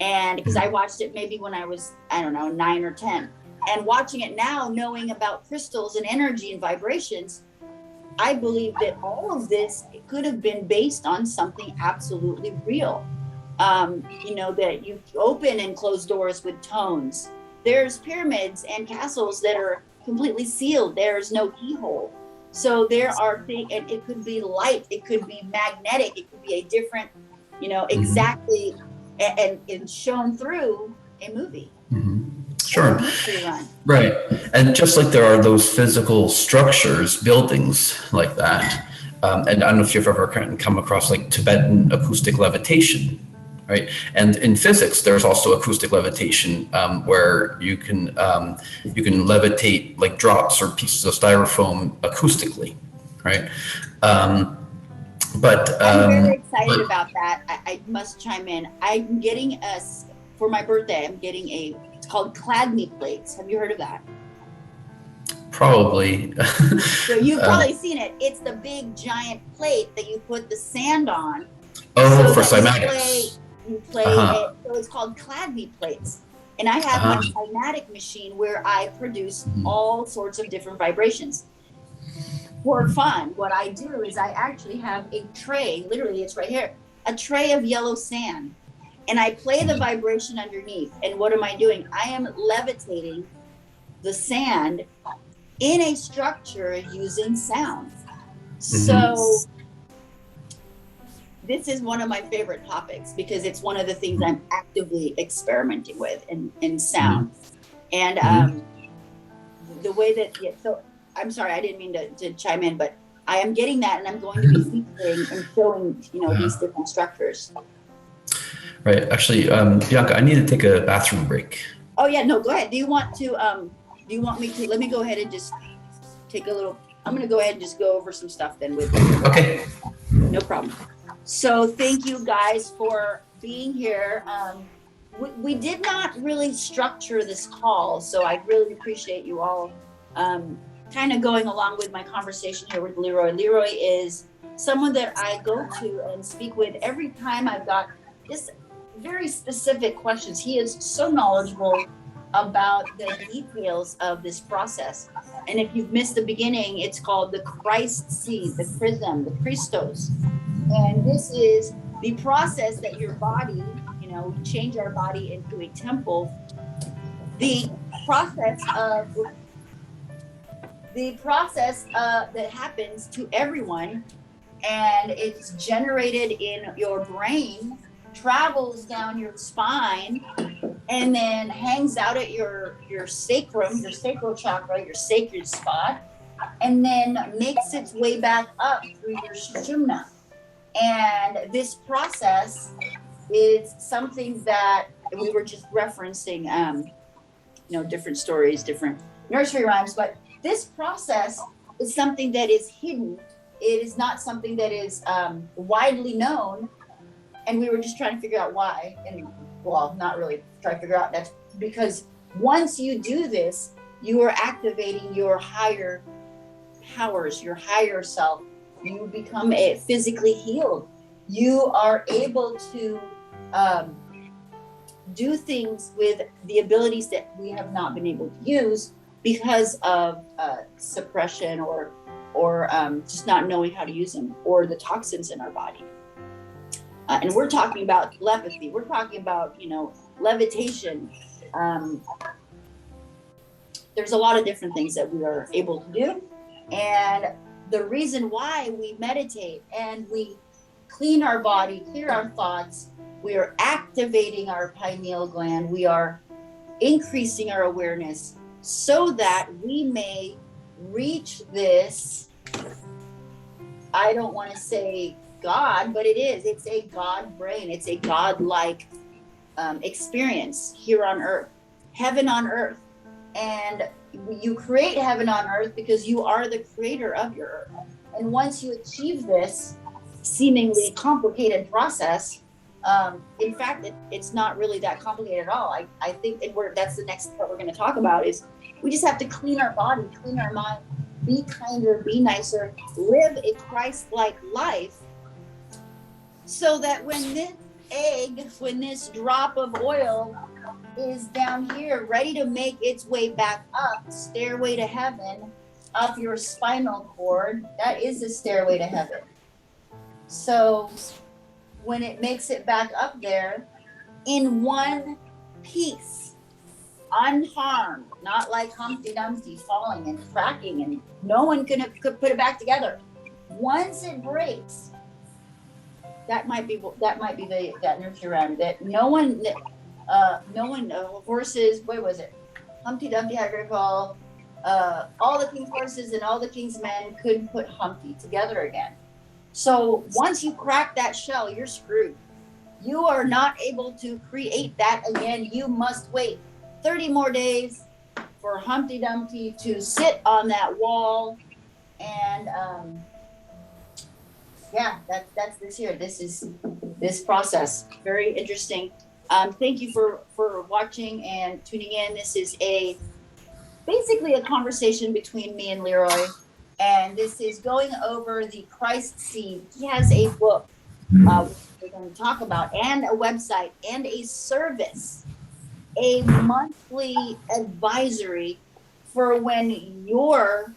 and because I watched it maybe when I was, I don't know, 9 or 10, and watching it now, knowing about crystals and energy and vibrations, I believe that all of this could have been based on something absolutely real. That you open and close doors with tones. There's pyramids and castles that are completely sealed. There's no keyhole. So there are things, and it could be light, it could be magnetic, it could be a different, exactly, and shown through a movie. Sure. Right. And just like there are those physical structures, buildings like that, and I don't know if you've ever come across like Tibetan acoustic levitation, right? And in physics, there's also acoustic levitation, where you can levitate like drops or pieces of styrofoam acoustically, right? I'm very excited about that. I must chime in. I'm getting for my birthday, I'm getting it's called Cladme plates. Have you heard of that? Probably. So you've probably seen it. It's the big giant plate that you put the sand on. Oh, so for cymatics. You play it. So it's called Cladme plates. And I have my cymatic machine where I produce all sorts of different vibrations. For fun, what I do is I actually have a tray, literally it's right here, a tray of yellow sand. And I play the vibration underneath. And what am I doing? I am levitating the sand in a structure using sound. So this is one of my favorite topics because it's one of the things I'm actively experimenting with in sound. And the way that, so I'm sorry, I didn't mean to chime in, but I am getting that, and I'm going to be featuring and showing, these different structures. Right. Actually, Bianca, I need to take a bathroom break. Oh yeah, no, go ahead. Do you want me to, let me go ahead and just take a little, I'm going to go ahead and just go over some stuff then with you. Okay. No problem. So thank you guys for being here. We did not really structure this call, so I really appreciate you all kind of going along with my conversation here with LeRoy. LeRoy is someone that I go to and speak with every time I've got just very specific questions. He is so knowledgeable about the details of this process. And if you've missed the beginning, it's called the Christ seed, the chrism, the Christos. And this is the process that your body, we change our body into a temple. The process that happens to everyone, and it's generated in your brain, travels down your spine, and then hangs out at your sacrum, your sacral chakra, your sacred spot, and then makes its way back up through your Sushumna. And this process is something that we were just referencing, different stories, different nursery rhymes, but this process is something that is hidden. It is not something that is widely known. And we were just trying to figure out why. And well, not really trying to figure out. That's because once you do this, you are activating your higher powers, your higher self. You become physically healed. You are able to do things with the abilities that we have not been able to use because of suppression or just not knowing how to use them, or the toxins in our body. And we're talking about telepathy. We're talking about, levitation. There's a lot of different things that we are able to do. And the reason why we meditate and we clean our body, clear our thoughts, We are activating our pineal gland. We are increasing our awareness so that we may reach this, I don't want to say God, but it is. It's a God brain. It's a God-like experience here on earth, heaven on earth. And you create heaven on earth because you are the creator of your earth. And once you achieve this seemingly complicated process, in fact, it's not really that complicated at all. I think that's the next part we're going to talk about is we just have to clean our body, clean our mind, be kinder, be nicer, live a Christ-like life, so that when this egg, when this drop of oil is down here ready to make its way back up, stairway to heaven, up your spinal cord, that is the stairway to heaven. So when it makes it back up there in one piece, unharmed, not like Humpty Dumpty falling and cracking and no one could put it back together. Once it breaks, that might be that nursery rhyme that no one horses, what was it? Humpty Dumpty had a great fall. All the king's horses and all the king's men couldn't put Humpty together again. So once you crack that shell, you're screwed. You are not able to create that again. You must wait 30 more days for Humpty Dumpty to sit on that wall. And that's this year. This is this process. Very interesting. Thank you for watching and tuning in. This is basically a conversation between me and LeRoy. And this is going over the Christ seed. He has a book we're going to talk about, and a website, and a service, a monthly advisory for when your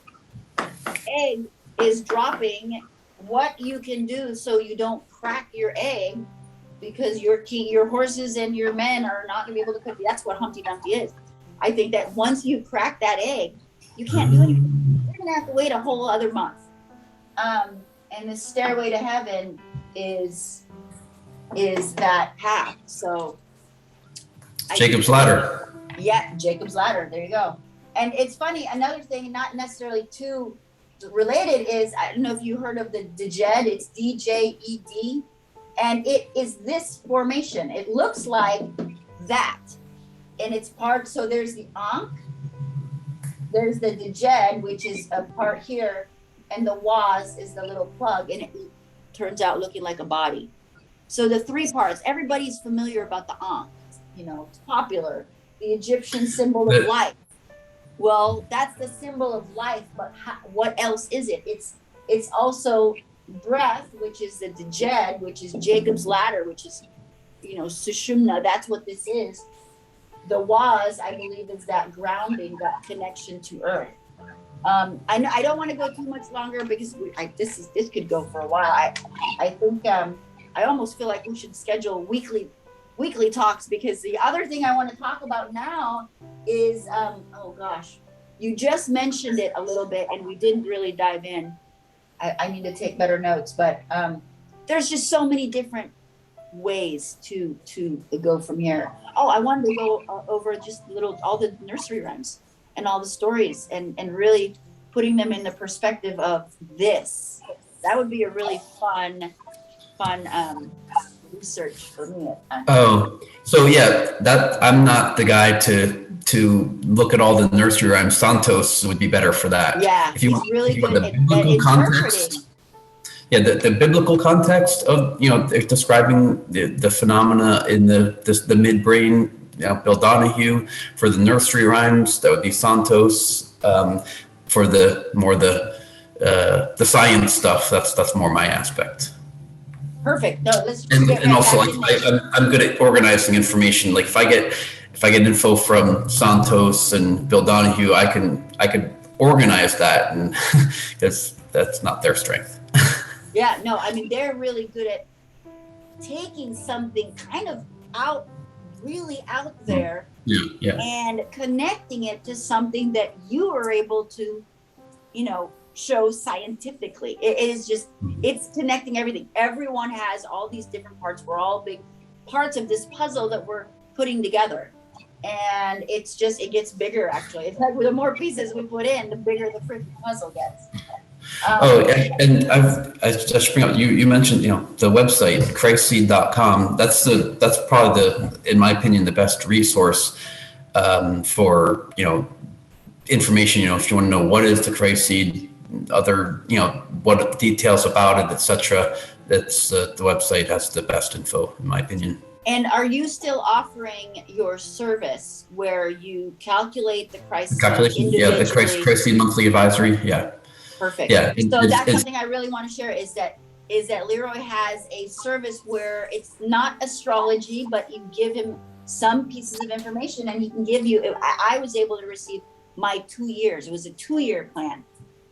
egg is dropping, what you can do so you don't crack your egg, because your horses and your men are not going to be able to cook. That's what Humpty Dumpty is. I think that once you crack that egg, you can't do anything. You're going to have to wait a whole other month. And the stairway to heaven is that path. So Jacob's ladder. Yeah, Jacob's ladder. There you go. And it's funny, another thing, not necessarily too related, is I don't know if you heard of the Djed. It's D-J-E-D. And it is this formation. It looks like that. And it's part, so there's the Ankh, there's the Djed, which is a part here, and the Waz is the little plug, and it turns out looking like a body. So the three parts, everybody's familiar about the Ankh. You know, it's popular. The Egyptian symbol of life. Well, that's the symbol of life, but what else is it? It's also breath, which is the Djed, which is Jacob's ladder, which is, Sushumna. That's what this is. The Waz, I believe, is that grounding, that connection to earth. I don't want to go too much longer because this could go for a while. I think I almost feel like we should schedule weekly talks, because the other thing I want to talk about now is you just mentioned it a little bit and we didn't really dive in. I need to take better notes, but there's just so many different ways to go from here. I wanted to go over just all the nursery rhymes and all the stories and really putting them in the perspective of this. That would be a really fun research for me. So yeah, that I'm not the guy to look at all the nursery rhymes. Santos would be better for that. Yeah, if you want, really good the biblical context. Yeah, the biblical context of describing the phenomena in the midbrain. Bill Donahue. For the nursery rhymes, that would be Santos. For the science stuff, that's more my aspect. Perfect. No, let's. And also, I'm good at organizing information. Like if I get info from Santos and Bill Donahue, I can organize that, and because that's not their strength. Yeah, no, I mean, they're really good at taking something kind of really out there, and connecting it to something that you are able to, show scientifically. It is just, it's connecting everything. Everyone has all these different parts. We're all big parts of this puzzle that we're putting together. And it gets bigger, actually. It's like the more pieces we put in, the bigger the freaking puzzle gets. And I just bring up, you mentioned, the website, christseed.com. That's probably in my opinion, the best resource for, information, if you want to know what is the Christ seed, other, what details about it, etc. That's the website has the best info, in my opinion. And are you still offering your service where you calculate the Christ calculation? Yeah, the Christ seed monthly advisory. Yeah. Perfect. Yeah. So that's something I really want to share is that LeRoy has a service where it's not astrology, but you give him some pieces of information and he can give you, I was able to receive my 2 years. It was a 2-year plan.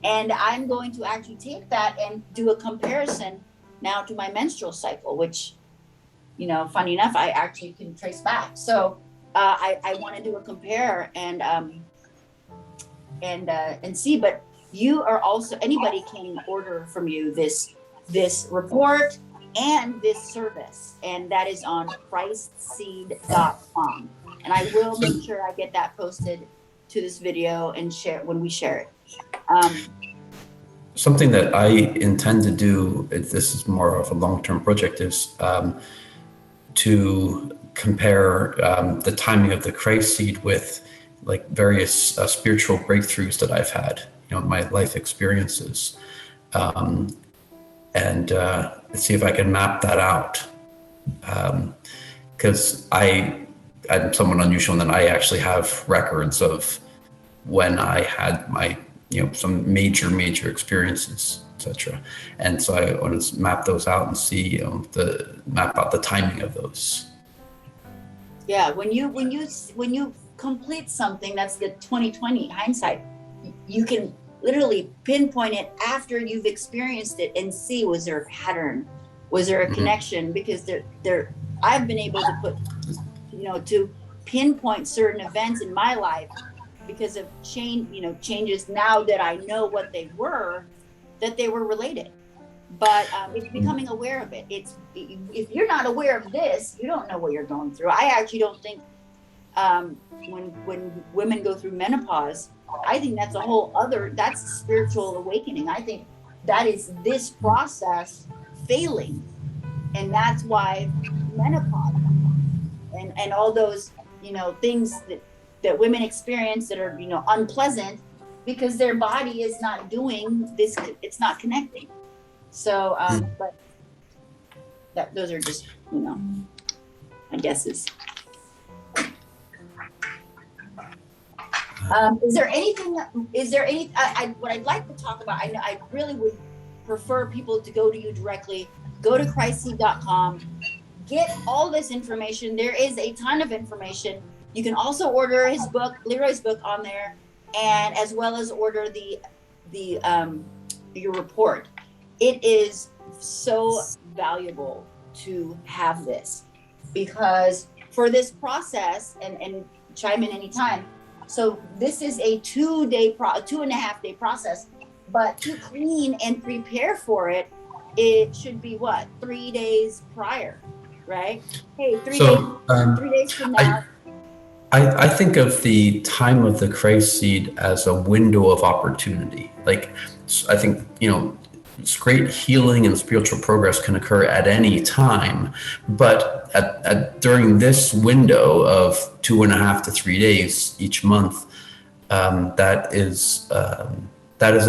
And I'm going to actually take that and do a comparison now to my menstrual cycle, which, funny enough, I actually can trace back. So I want to do a compare and see, but you are also, anybody can order from you this report and this service, and that is on christseed.com. And I will make sure I get that posted to this video and share when we share it. Something that I intend to do, this is more of a long-term project, is to compare the timing of the Christ seed with like various spiritual breakthroughs that I've had, my life experiences, and see if I can map that out. Because I'm somewhat unusual in that I actually have records of when I had my, some major experiences, etc. And so I want to map those out and see, map out the timing of those. Yeah, when you complete something, that's the 2020 hindsight. You can literally pinpoint it after you've experienced it and see, was there a pattern? Was there a connection? Because I've been able to put, to pinpoint certain events in my life because of changes now that I know what they were, that they were related. But it's becoming aware of it. If you're not aware of this, you don't know what you're going through. I actually don't think when women go through menopause, I think that's that's spiritual awakening. I think that is this process failing. And that's why menopause and all those, things that women experience that are, unpleasant because their body is not doing this, it's not connecting. So, but those are just, my guesses. Is there any, what I'd like to talk about, I really would prefer people to go to you directly, go to christseed.com, get all this information. There is a ton of information. You can also order his book, LeRoy's book on there, and as well as order your report. It is so valuable to have this because for this process, and chime in anytime. So this is a 2.5 day process, but to clean and prepare for it, it should be 3 days prior, right? Hey, 3 days from now. I think of the time of the Christ seed as a window of opportunity. Like, I think, it's great healing and spiritual progress can occur at any time, but during this window of 2.5 to 3 days each month, that is a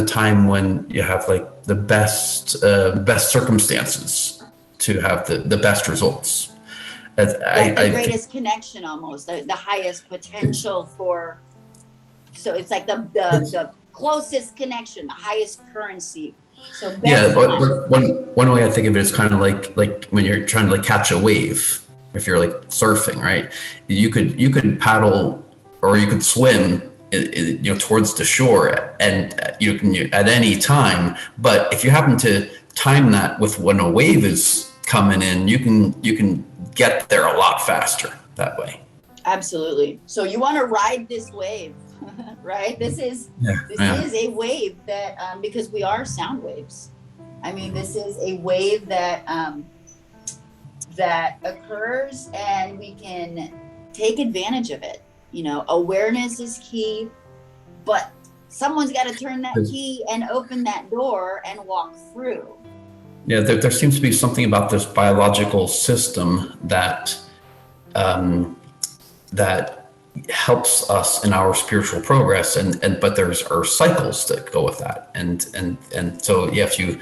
time when you have like the best circumstances to have the best results. The greatest connection, almost the highest potential for. So it's like the closest connection, the highest currency. So one way I think of it is kind of like when you're trying to catch a wave. If you're surfing, right? You could paddle or you could swim, towards the shore, and you can at any time. But if you happen to time that with when a wave is coming in, you can get there a lot faster that way. Absolutely. So you want to ride this wave, right? This is a wave that because we are sound waves. I mean, this is a wave that that occurs, and we can take advantage of it. You know, awareness is key, but someone's got to turn that key and open that door and walk through. Yeah, there seems to be something about this biological system that that helps us in our spiritual progress, and but there's cycles that go with that, and so yeah, if you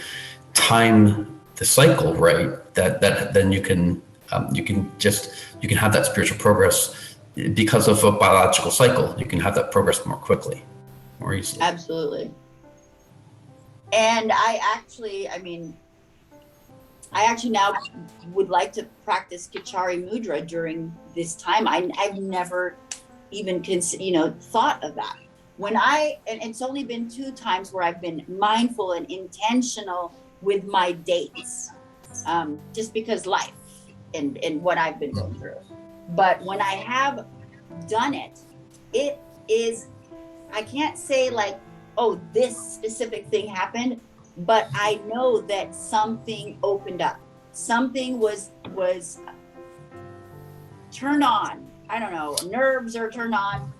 time the cycle right, that then you can have that spiritual progress because of a biological cycle. You can have that progress more quickly, more easily. Absolutely. And I actually now would like to practice Kichari Mudra during this time. I've never even thought of that. And it's only been 2 times where I've been mindful and intentional with my dates, just because life and what I've been going through. But when I have done it, it is, I can't say like, oh, this specific thing happened, but I know that something opened up. Something was turned on. I don't know, nerves are turned on,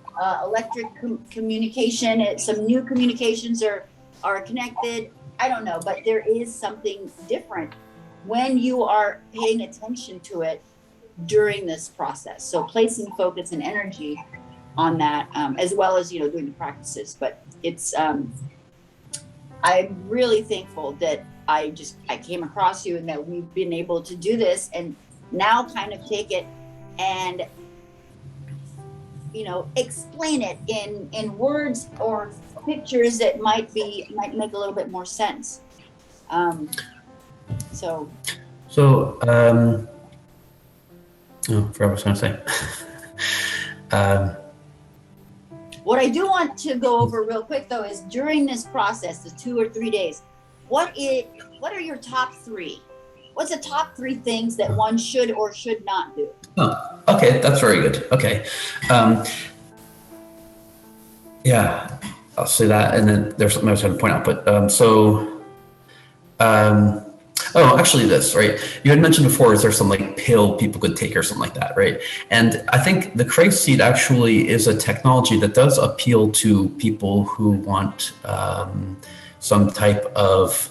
electric communication, some new communications are connected. I don't know, but there is something different when you are paying attention to it during this process. So placing focus and energy on that, as well as, doing the practices. But it's, I'm really thankful that I came across you and that we've been able to do this and now kind of take it and, explain it in words or pictures that might make a little bit more sense. I forgot what I was going to say. What I do want to go over real quick though is during this process, the 2 or 3 days, what are your top 3? What's the top 3 things that one should or should not do? Oh, okay, that's very good. Okay. Yeah, I'll say that, and then there's something I was going to point out, but actually this, right? You had mentioned before, is there some like pill people could take or something like that, right? And I think the Christ seed actually is a technology that does appeal to people who want some type of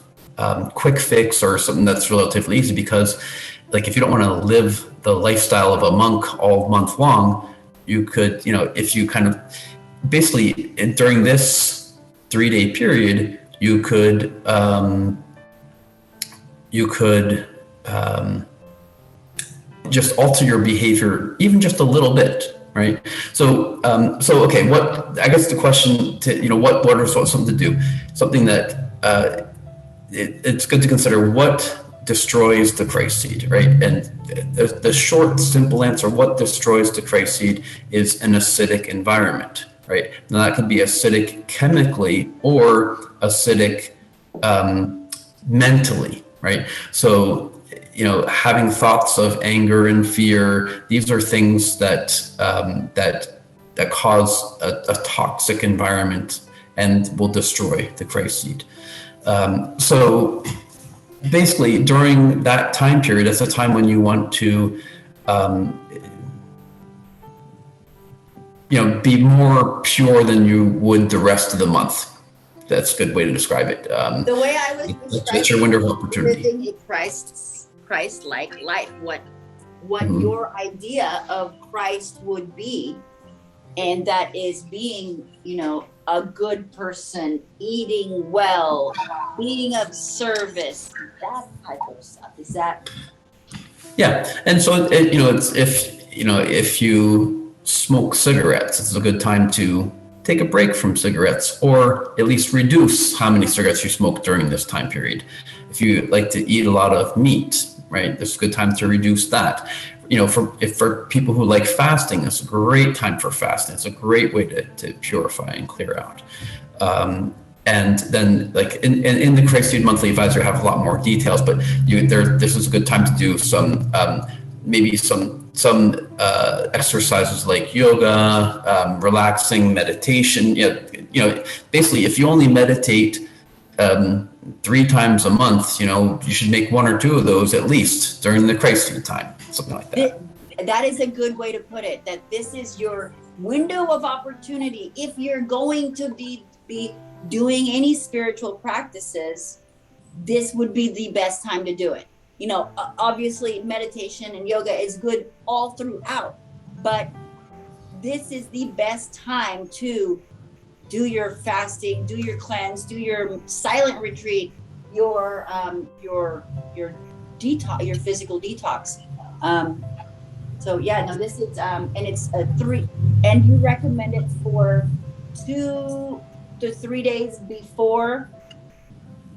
quick fix or something that's relatively easy, because like if you don't want to live the lifestyle of a monk all month long, you could, if you kind of basically during this 3-day period, you could just alter your behavior even just a little bit, right? So okay, what I guess the question to what are something to do, something that it's good to consider what destroys the Christ seed, right? And the short, simple answer, what destroys the Christ seed is an acidic environment, right? Now that could be acidic chemically or acidic mentally, right? So, having thoughts of anger and fear, these are things that cause a toxic environment and will destroy the Christ seed. So basically during that time period, that's a time when you want to, be more pure than you would the rest of the month. That's a good way to describe it. The way I was describing it's your window of opportunity. Living a Christ-like life, what your idea of Christ would be, and that is being, a good person, eating well, being of service, that type of stuff. Is that? Yeah, and so it's if you smoke cigarettes, it's a good time to take a break from cigarettes, or at least reduce how many cigarettes you smoke during this time period. If you like to eat a lot of meat, right, it's a good time to reduce that. For people who like fasting, it's a great time for fasting. It's a great way to purify and clear out. And then, like in the Christ Seed Monthly Advisor, I have a lot more details, but this is a good time to do some maybe some exercises like yoga, relaxing meditation. Basically, if you only meditate 3 times a month, you should make 1 or 2 of those at least during the crisis time, something like that. That is a good way to put it, that this is your window of opportunity. If you're going to be doing any spiritual practices, this would be the best time to do it. Obviously meditation and yoga is good all throughout, but this is the best time to do your fasting, do your cleanse, do your silent retreat, your detox, your physical detox. This is and it's a 3, and you recommend it for 2 to 3 days before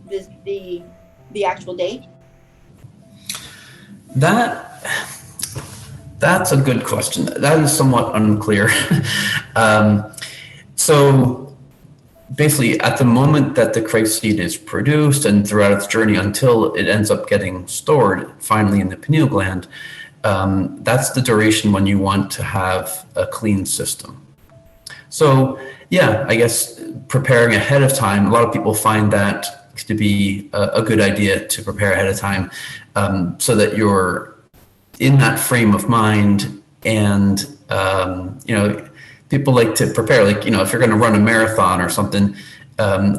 the actual date. That's a good question. That is somewhat unclear. So basically, at the moment that the Christ seed is produced and throughout its journey until it ends up getting stored finally in the pineal gland, that's the duration when you want to have a clean system. So yeah, I guess preparing ahead of time, a lot of people find that to be a good idea to prepare ahead of time, so that you're in that frame of mind. And people like to prepare, like, if you're going to run a marathon or something,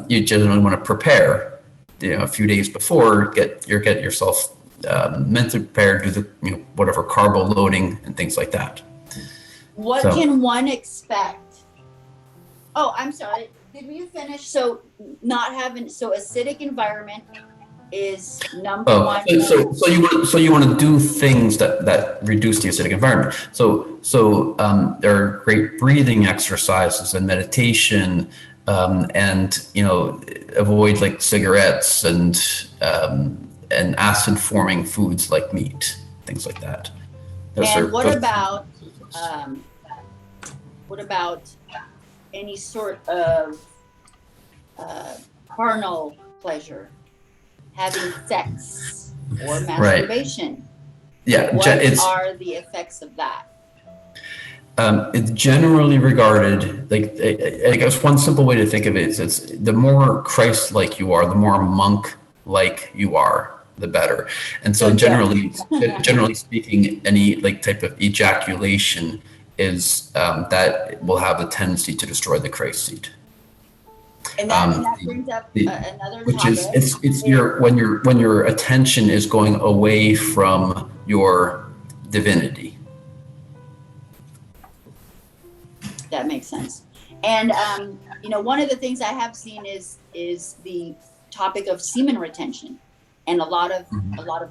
you generally want to prepare, a few days before, get yourself mentally prepared, do the whatever carbo loading and things like that. What can one expect? Oh, I'm sorry. Did you finish? So acidic environment is number one. So you want to do things that reduce the acidic environment. So there are great breathing exercises and meditation, and avoid like cigarettes and acid forming foods like meat, things like that. What about any sort of carnal pleasure, having sex or masturbation? Right. Yeah. What are the effects of that? It's generally regarded, like, I guess one simple way to think of it is, it's the more Christ-like you are, the more monk-like you are, the better. And so generally speaking, any like type of ejaculation is that will have a tendency to destroy the Christ seed. And that brings up another which topic. It's when your attention is going away from your divinity. That makes sense. And one of the things I have seen is the topic of semen retention, and a lot of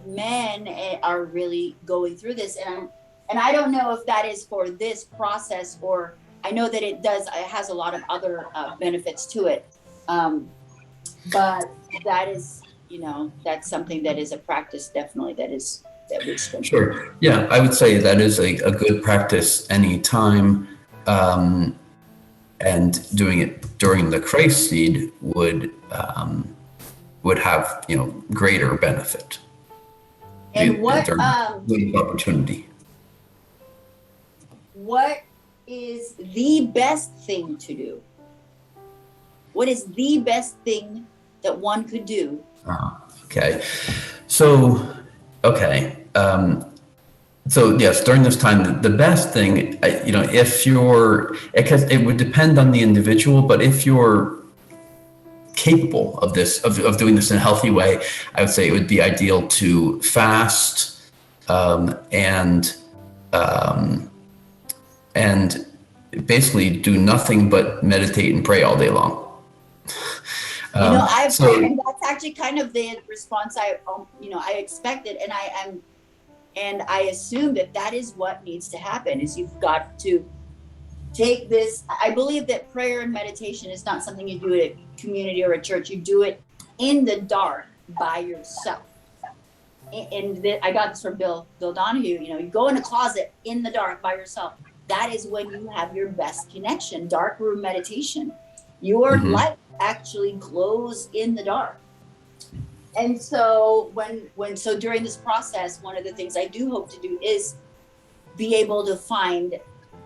men are really going through this, and I don't know if that is for this process, or I know that it has a lot of other benefits to it, but that is that's something that is a practice definitely that we spend. Sure. Yeah, I would say that is a good practice anytime. And doing it during the Christ seed would have greater benefit. And what opportunity? What is the best thing to do? What is the best thing that one could do? Okay. So yes, during this time, the best thing, if it would depend on the individual, but if you're capable of of doing this in a healthy way, I would say it would be ideal to fast, and basically do nothing but meditate and pray all day long. And that's actually kind of the response I expected, and I assume that is what needs to happen, is you've got to take this. I believe that prayer and meditation is not something you do at a community or a church. You do it in the dark by yourself. And I got this from Bill Donahue. You go in a closet in the dark by yourself. That is when you have your best connection. Dark room meditation. Your light actually glows in the dark. And so so during this process, one of the things I do hope to do is be able to find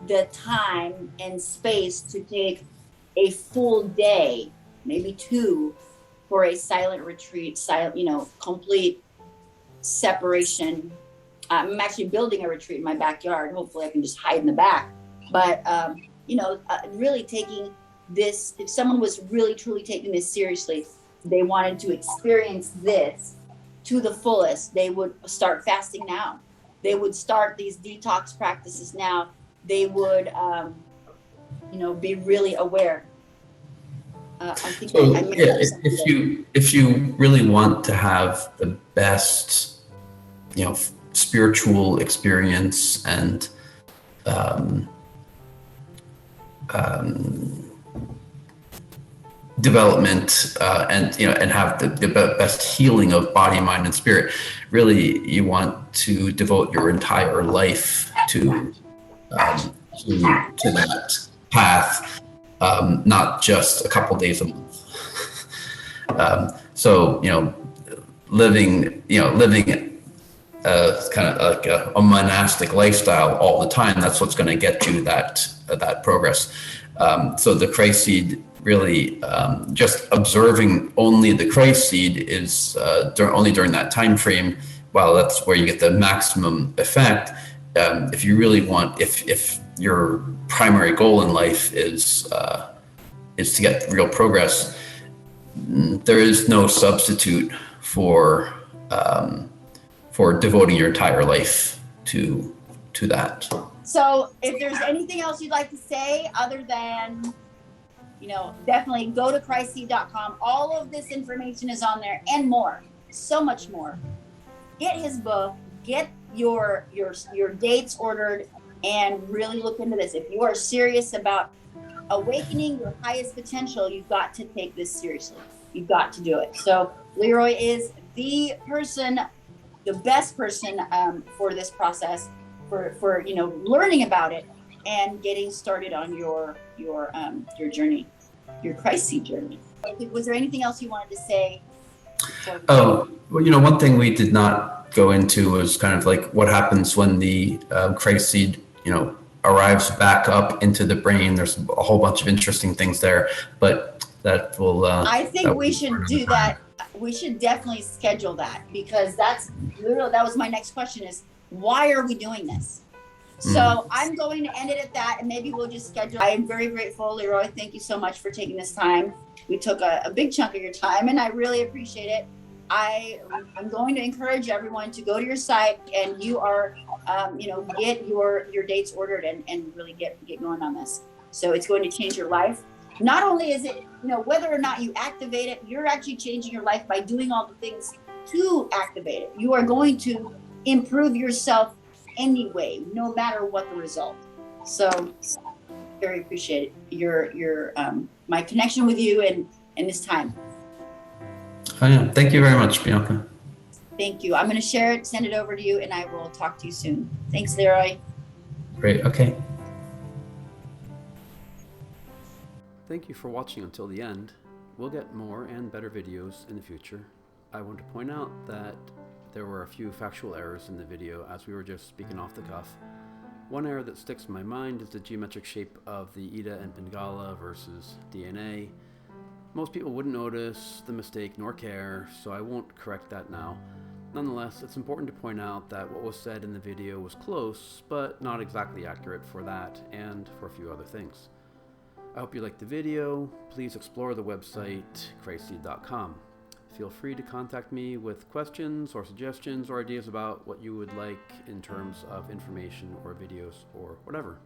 the time and space to take a full day, maybe 2, for a silent retreat, complete separation. I'm actually building a retreat in my backyard. Hopefully I can just hide in the back. But, really taking this, if someone was really truly taking this seriously, they wanted to experience this to the fullest, they would start fasting now. They would start these detox practices now. They would, be really aware. I think So I yeah, if you really want to have the best, spiritual experience and development, and have the best healing of body, mind, and spirit, really you want to devote your entire life to that path, not just a couple days a month. So living kind of like a monastic lifestyle all the time, that's what's going to get you that progress. So the Christ seed, really, just observing only the Christ seed is only during that time frame. While that's where you get the maximum effect. If you really want, if your primary goal in life is to get real progress, there is no substitute for devoting your entire life to that. So if there's anything else you'd like to say other than, definitely go to christseed.com. All of this information is on there and more, so much more. Get his book, get your dates ordered, and really look into this. If you are serious about awakening your highest potential, you've got to take this seriously. You've got to do it. So LeRoy is the best person for this process, for learning about it and getting started on your journey, your Christ seed journey. Was there anything else you wanted to say? Oh, well, one thing we did not go into was kind of like what happens when the Christ seed, arrives back up into the brain. There's a whole bunch of interesting things there, but that will. I think we should do that. We should definitely schedule that, because that was my next question is, why are we doing this? So I'm going to end it at that, and maybe we'll just schedule. I am very grateful, LeRoy. Thank you so much for taking this time. We took a big chunk of your time, and I really appreciate it. I'm going to encourage everyone to go to your site, and you are, get your dates ordered and really get going on this. So it's going to change your life. Not only is it, whether or not you activate it, you're actually changing your life by doing all the things to activate it. You are going to improve yourself anyway, no matter what the result. So very appreciate your my connection with you and this time. Oh, yeah. Thank you very much, Bianca. Thank you. I'm going to share it, send it over to you, and I will talk to you soon. Thanks, LeRoy. Great. Okay. Thank you for watching until the end. We'll get more and better videos in the future. I want to point out that there were a few factual errors in the video as we were just speaking off the cuff. One error that sticks in my mind is the geometric shape of the Eta and Pingala versus DNA. Most people wouldn't notice the mistake nor care, so I won't correct that now. Nonetheless, it's important to point out that what was said in the video was close, but not exactly accurate for that and for a few other things. I hope you liked the video. Please explore the website christseed.com. Feel free to contact me with questions or suggestions or ideas about what you would like in terms of information or videos or whatever.